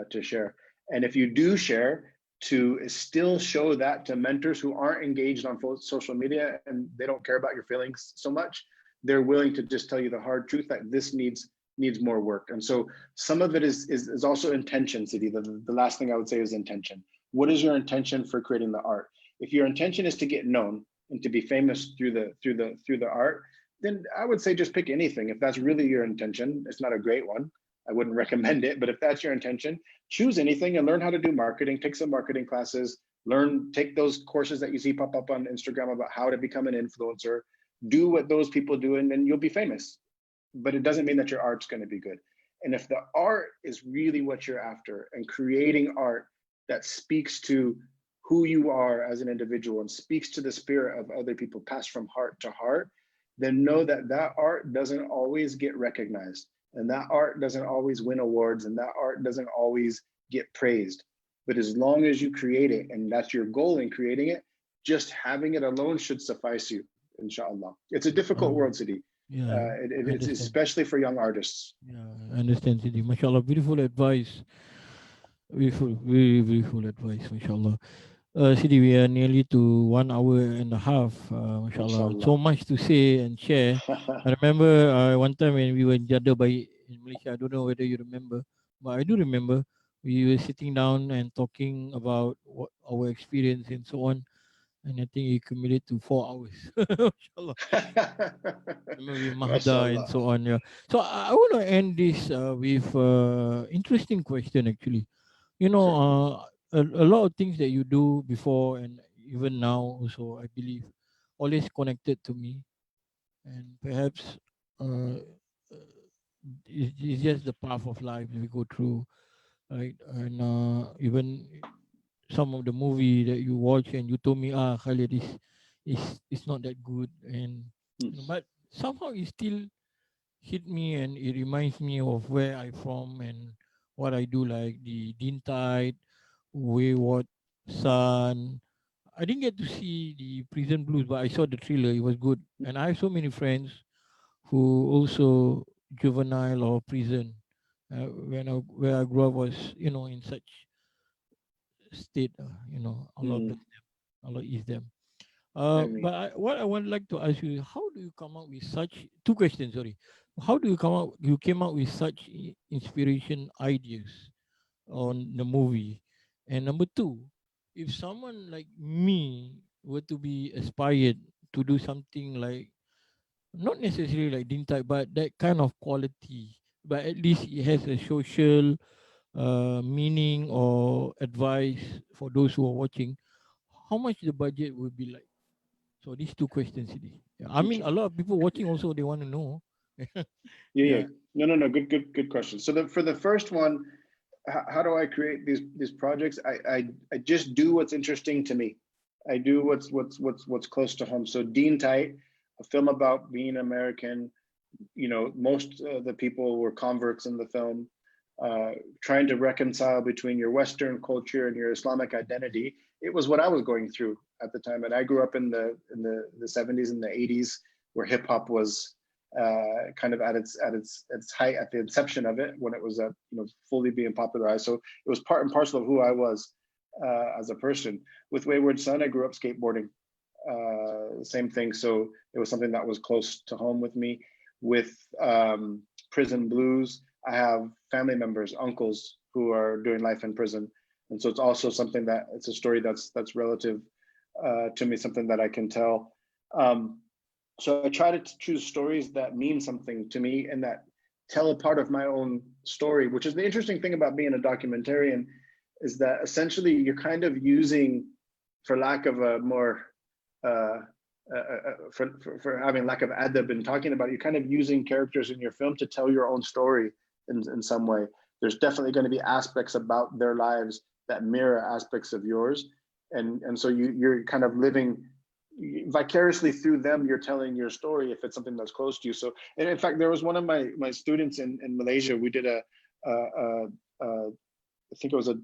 [SPEAKER 2] to share. And if you do share, to still show that to mentors who aren't engaged on social media and they don't care about your feelings so much. They're willing to just tell you the hard truth that this needs needs more work. And so some of it is also intention, Sidi. The last thing I would say is intention. What is your intention for creating the art? If your intention is to get known and to be famous through the art, then I would say just pick anything. If that's really your intention, it's not a great one, I wouldn't recommend it. But if that's your intention, choose anything and learn how to do marketing. Take some marketing classes. Take those courses that you see pop up on Instagram about how to become an influencer. Do what those people do, and then you'll be famous. But it doesn't mean that your art's going to be good. And if the art is really what you're after, and creating art that speaks to who you are as an individual and speaks to the spirit of other people, passed from heart to heart, then know that that art doesn't always get recognized, and that art doesn't always win awards, and that art doesn't always get praised. But as long as you create it, and that's your goal in creating it, just having it alone should suffice you, inshallah. It's a difficult world, Sidi.
[SPEAKER 1] Yeah,
[SPEAKER 2] It's especially for young artists.
[SPEAKER 1] Yeah, I understand, Sidi. MashaAllah, beautiful advice. Beautiful, very beautiful advice, MashaAllah. Sidi, we are nearly to 1 hour and a half, MashaAllah. So much to say and share. I remember one time when we were in Jeddah in Malaysia, I don't know whether you remember, but I do remember we were sitting down and talking about our experience and so on. And I think it accumulated to 4 hours. MashaAllah. Maybe Mahda and so on. Yeah. So I want to end this with interesting question actually. You know, a lot of things that you do before and even now also, I believe, always connected to me, and perhaps uh, it's just the path of life we go through, right? And even some of the movie that you watch and you told me, Khalid, is not that good, and but somehow it still hit me, and it reminds me of where I from and what I do, like the Dean Tide, Wayward Son. I didn't get to see the Prison Blues, but I saw the thriller. It was good, and I have so many friends who also juvenile or prison. Where I grew up was, in such state. Allah bless them, Allah ease them. But what I would like to ask you is, how do you come up with such two questions? Sorry, how do you come up? You came up with such inspiration ideas on the movie, and number two, if someone like me were to be aspired to do something like not necessarily like Din Tai, but that kind of quality, but at least it has a social meaning or advice for those who are watching, how much the budget would be like? So these two questions, Sidi. Yeah. I mean, a lot of people watching also, they want to know.
[SPEAKER 2] Yeah. No. Good question. So for the first one, how do I create these projects? I just do what's interesting to me. I do what's close to home. So Dean Tight, a film about being American. Most of the people were converts in the film. Trying to reconcile between your Western culture and your Islamic identity. It was what I was going through at the time, and I grew up in the 70s and the 80s, where hip hop was kind of at its height, at the inception of it, when it was fully being popularized. So it was part and parcel of who I was as a person. With Wayward Son, I grew up skateboarding. Same thing. So it was something that was close to home with me. With Prison Blues, I have family members, uncles who are doing life in prison, and so it's also something that it's a story that's relative to me, something that I can tell. So I try to choose stories that mean something to me and that tell a part of my own story, which is the interesting thing about being a documentarian, is that essentially you're kind of using, for lack of a more for having lack of adab in talking about it, you're kind of using characters in your film to tell your own story in some way. There's definitely going to be aspects about their lives that mirror aspects of yours, and so you're kind of living vicariously through them. You're telling your story if it's something that's close to you. So, and in fact, there was one of my students in Malaysia. We did I think it was a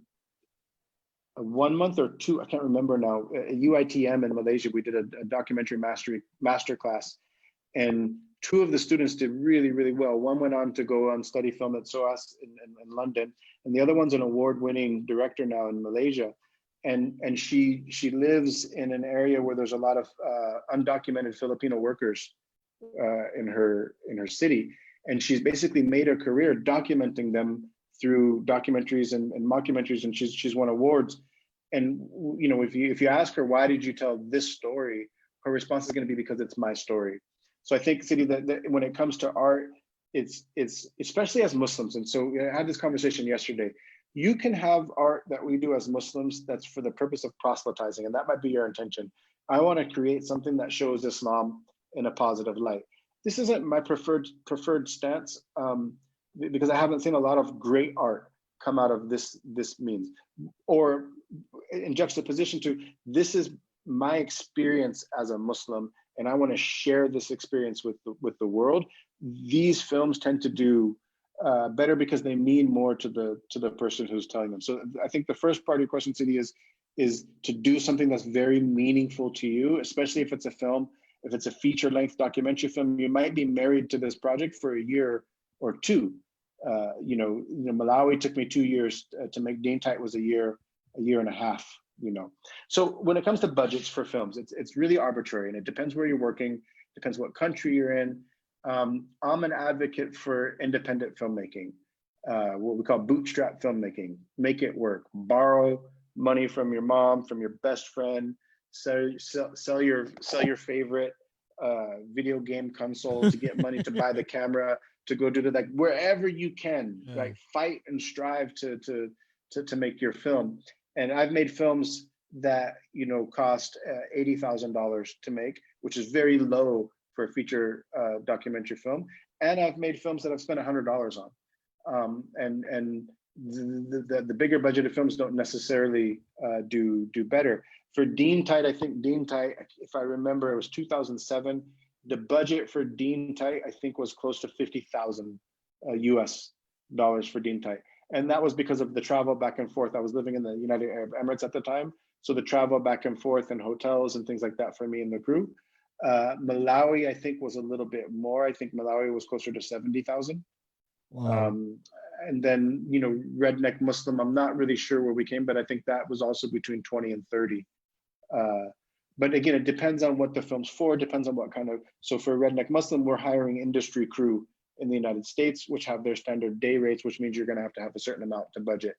[SPEAKER 2] 1 month or two, I can't remember now, a UITM in Malaysia. We did a documentary master class, and two of the students did really, really well. One went on to go on study film at SOAS in London, and the other one's an award-winning director now in Malaysia. And she lives in an area where there's a lot of undocumented Filipino workers in her city. And she's basically made a career documenting them through documentaries and mockumentaries, and she's won awards. And you know, if you ask her, why did you tell this story, her response is going to be, because it's my story. So I think, Sidi, that when it comes to art, it's especially as Muslims, and so I had this conversation yesterday. You can have art that we do as Muslims that's for the purpose of proselytizing, and that might be your intention. I want to create something that shows Islam in a positive light. This isn't my preferred stance, because I haven't seen a lot of great art come out of this means, or in juxtaposition to, this is my experience as a Muslim, and I want to share this experience with the world. These films tend to do better because they mean more to the person who's telling them. So I think the first part of your question, Sidi, is to do something that's very meaningful to you, especially if it's a film. If it's a feature-length documentary film, you might be married to this project for a year or two. You know, Malawi took me 2 years to make. Dean Tight was a year and a half. You know, so when it comes to budgets for films, it's really arbitrary, and it depends where you're working, depends what country you're in. I'm an advocate for independent filmmaking, what we call bootstrap filmmaking. Make it work. Borrow money from your mom, from your best friend. Sell your favorite video game console to get money to buy the camera, to go do the, like, wherever you can, like, fight and strive to make your film. And I've made films that, you know, cost $80,000 to make, which is very low for a feature documentary film. And I've made films that I've spent $100 on. And the bigger budgeted films don't necessarily do better. For Dean Tight, I think Dean Tight, if I remember, it was 2007. The budget for Dean Tight, I think, was close to 50,000 US dollars for Dean Tight. And that was because of the travel back and forth. I was living in the United Arab Emirates at the time. So the travel back and forth and hotels and things like that for me and the crew. Malawi, I think, was a little bit more. I think Malawi was closer to 70,000. Wow. And then, you know, Redneck Muslim, I'm not really sure where we came, but I think that was also between 20 and 30. But again, it depends on what the film's for, depends on what kind of, so for Redneck Muslim, we're hiring industry crew in the United States, which have their standard day rates, which means you're going to have a certain amount to budget.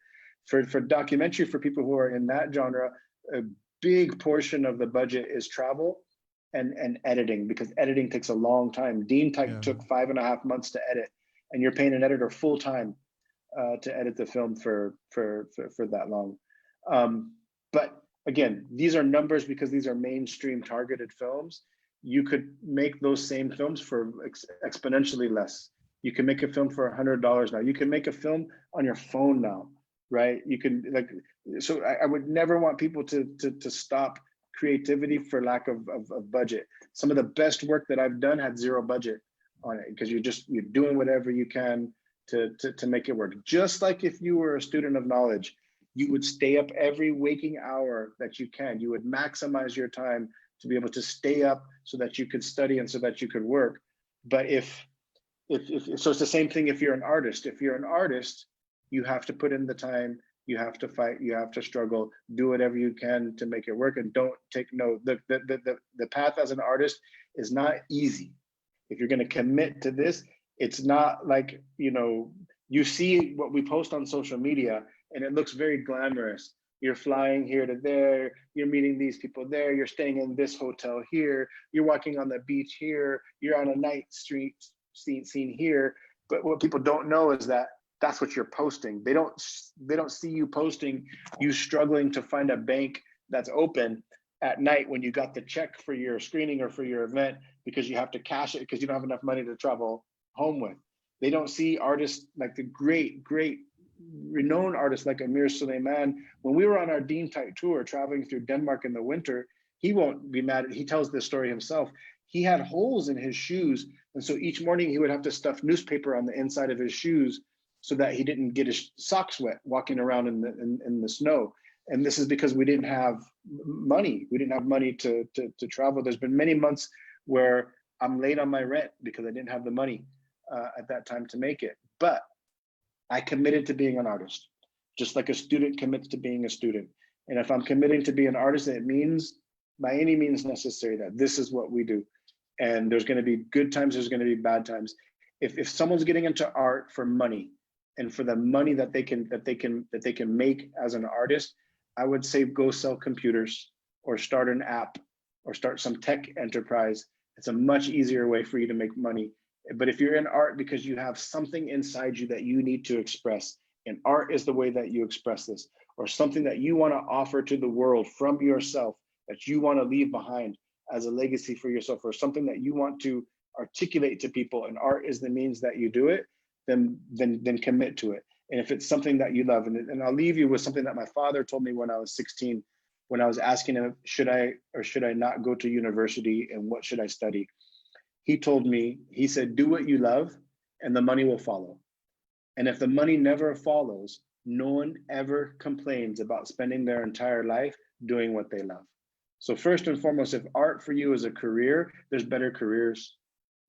[SPEAKER 2] For documentary, for people who are in that genre, a big portion of the budget is travel and editing, because editing takes a long time. Dean Tight took 5.5 months to edit, and you're paying an editor full time to edit the film for that long. But again, these are numbers because these are mainstream targeted films. You could make those same films for exponentially less. You can make a film for $100 now. You can make a film on your phone now, right? You can, like, so I would never want people to stop creativity for lack of budget. Some of the best work that I've done had zero budget on it, because you're doing whatever you can to make it work. Just like if you were a student of knowledge, you would stay up every waking hour that you can. You would maximize your time to be able to stay up so that you could study and so that you could work. But if so, it's the same thing if you're an artist. If you're an artist, you have to put in the time, you have to fight, you have to struggle, do whatever you can to make it work, and don't take no. The path as an artist is not easy. If you're going to commit to this, it's not like, you know, you see what we post on social media and it looks very glamorous. You're flying here to there, you're meeting these people there, you're staying in this hotel here, you're walking on the beach here, you're on a night street scene here. But what people don't know is that that's what you're posting. They don't see you posting you struggling to find a bank that's open at night when you got the check for your screening or for your event because you have to cash it because you don't have enough money to travel home with. They don't see artists like the great renowned artists like Amir Suleiman. When we were on our Dean Tight tour traveling through Denmark in the winter, he won't be mad. He tells this story himself. He had holes in his shoes, and so each morning he would have to stuff newspaper on the inside of his shoes so that he didn't get his socks wet walking around in the snow. And this is because we didn't have money. We didn't have money to travel. There's been many months where I'm late on my rent because I didn't have the money at that time to make it. But I committed to being an artist, just like a student commits to being a student. And if I'm committing to be an artist, it means by any means necessary that this is what we do. And there's going to be good times, there's going to be bad times. if someone's getting into art for money and for the money that they can make as an artist, I would say go sell computers or start an app or start some tech enterprise. It's a much easier way for you to make money. But if you're in art because you have something inside you that you need to express, and art is the way that you express this, or something that you want to offer to the world from yourself that you want to leave behind as a legacy for yourself, or something that you want to articulate to people, and art is the means that you do it, then commit to it. And if it's something that you love, and I'll leave you with something that my father told me when I was 16, when I was asking him, should I or should I not go to university and what should I study? He told me, he said, do what you love and the money will follow. And if the money never follows, no one ever complains about spending their entire life doing what they love. So first and foremost, if art for you is a career, there's better careers.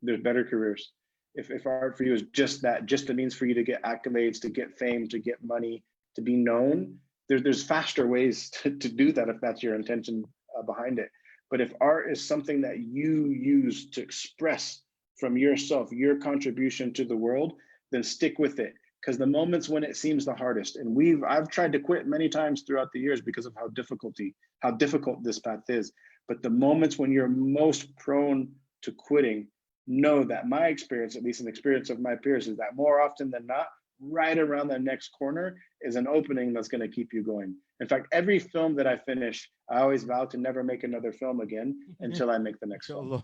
[SPEAKER 2] There's better careers. If art for you is just that, just a means for you to get accolades, to get fame, to get money, to be known, there's faster ways to do that if that's your intention behind it. But if art is something that you use to express from yourself, your contribution to the world, then stick with it. Because the moments when it seems the hardest, and I've tried to quit many times throughout the years because of how difficult this path is. But the moments when you're most prone to quitting, know that my experience, at least an experience of my peers, is that more often than not, right around the next corner is an opening that's going to keep you going. In fact, every film that I finish, I always vow to never make another film again until I make the next film.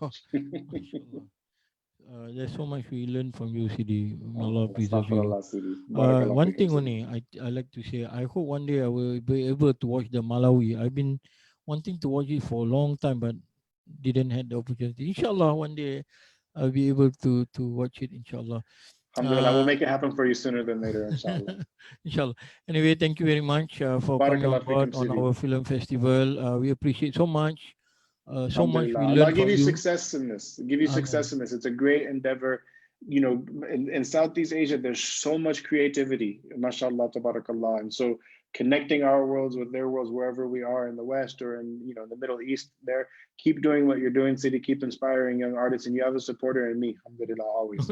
[SPEAKER 1] There's so much we learn from you, CD. May Allah preserve you.
[SPEAKER 2] Astaghfirullah, Sidi.
[SPEAKER 1] One
[SPEAKER 2] Barakallahu
[SPEAKER 1] thing
[SPEAKER 2] fikum,
[SPEAKER 1] only I like to say, I hope one day I will be able to watch the Malawi. I've been wanting to watch it for a long time, but didn't have the opportunity. Inshallah, one day I'll be able to watch it. Inshallah.
[SPEAKER 2] Alhamdulillah, we'll make it happen for you sooner than later, inshallah.
[SPEAKER 1] Inshallah. Anyway, thank you very much for coming on
[SPEAKER 2] Barakallahu
[SPEAKER 1] board
[SPEAKER 2] fikum,
[SPEAKER 1] on
[SPEAKER 2] Sidi.
[SPEAKER 1] our film festival. We appreciate so much. So much we
[SPEAKER 2] Alhamdulillah. Allah
[SPEAKER 1] learned
[SPEAKER 2] give
[SPEAKER 1] from
[SPEAKER 2] you
[SPEAKER 1] you.
[SPEAKER 2] success in this. Give you success in this. It's a great endeavor. You know, in Southeast Asia, there's so much creativity, mashallah, tabarakallah. And so connecting our worlds with their worlds, wherever we are in the West or in, you know, the Middle East there, keep doing what you're doing, Sidi, keep inspiring young artists, and you have a supporter in me, alhamdulillah, always.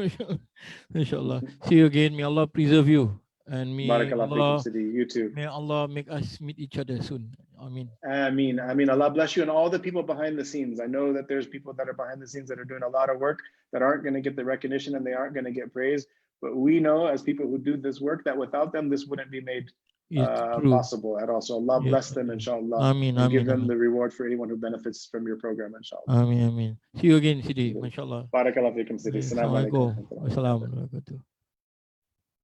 [SPEAKER 1] Inshallah. See you again. May Allah preserve you. And
[SPEAKER 2] Barakallah fikum, Sidi. You too.
[SPEAKER 1] may Allah make us meet each other soon. Ameen.
[SPEAKER 2] Ameen. Ameen. Allah bless you and all the people behind the scenes. I know that there's people that are behind the scenes that are doing a lot of work that aren't going to get the recognition and they aren't going to get praise. But we know as people who do this work that without them, this wouldn't be made possible at all. So Allah bless them, inshallah.
[SPEAKER 1] Ameen.
[SPEAKER 2] And give
[SPEAKER 1] Ameen.
[SPEAKER 2] them the reward for anyone who benefits from your program, inshallah.
[SPEAKER 1] Ameen. Ameen. See you again, Sidi. MashaAllah.
[SPEAKER 2] Barakallah fikum, Sidi. Assalamu alaikum.
[SPEAKER 1] Assalamu alaikum.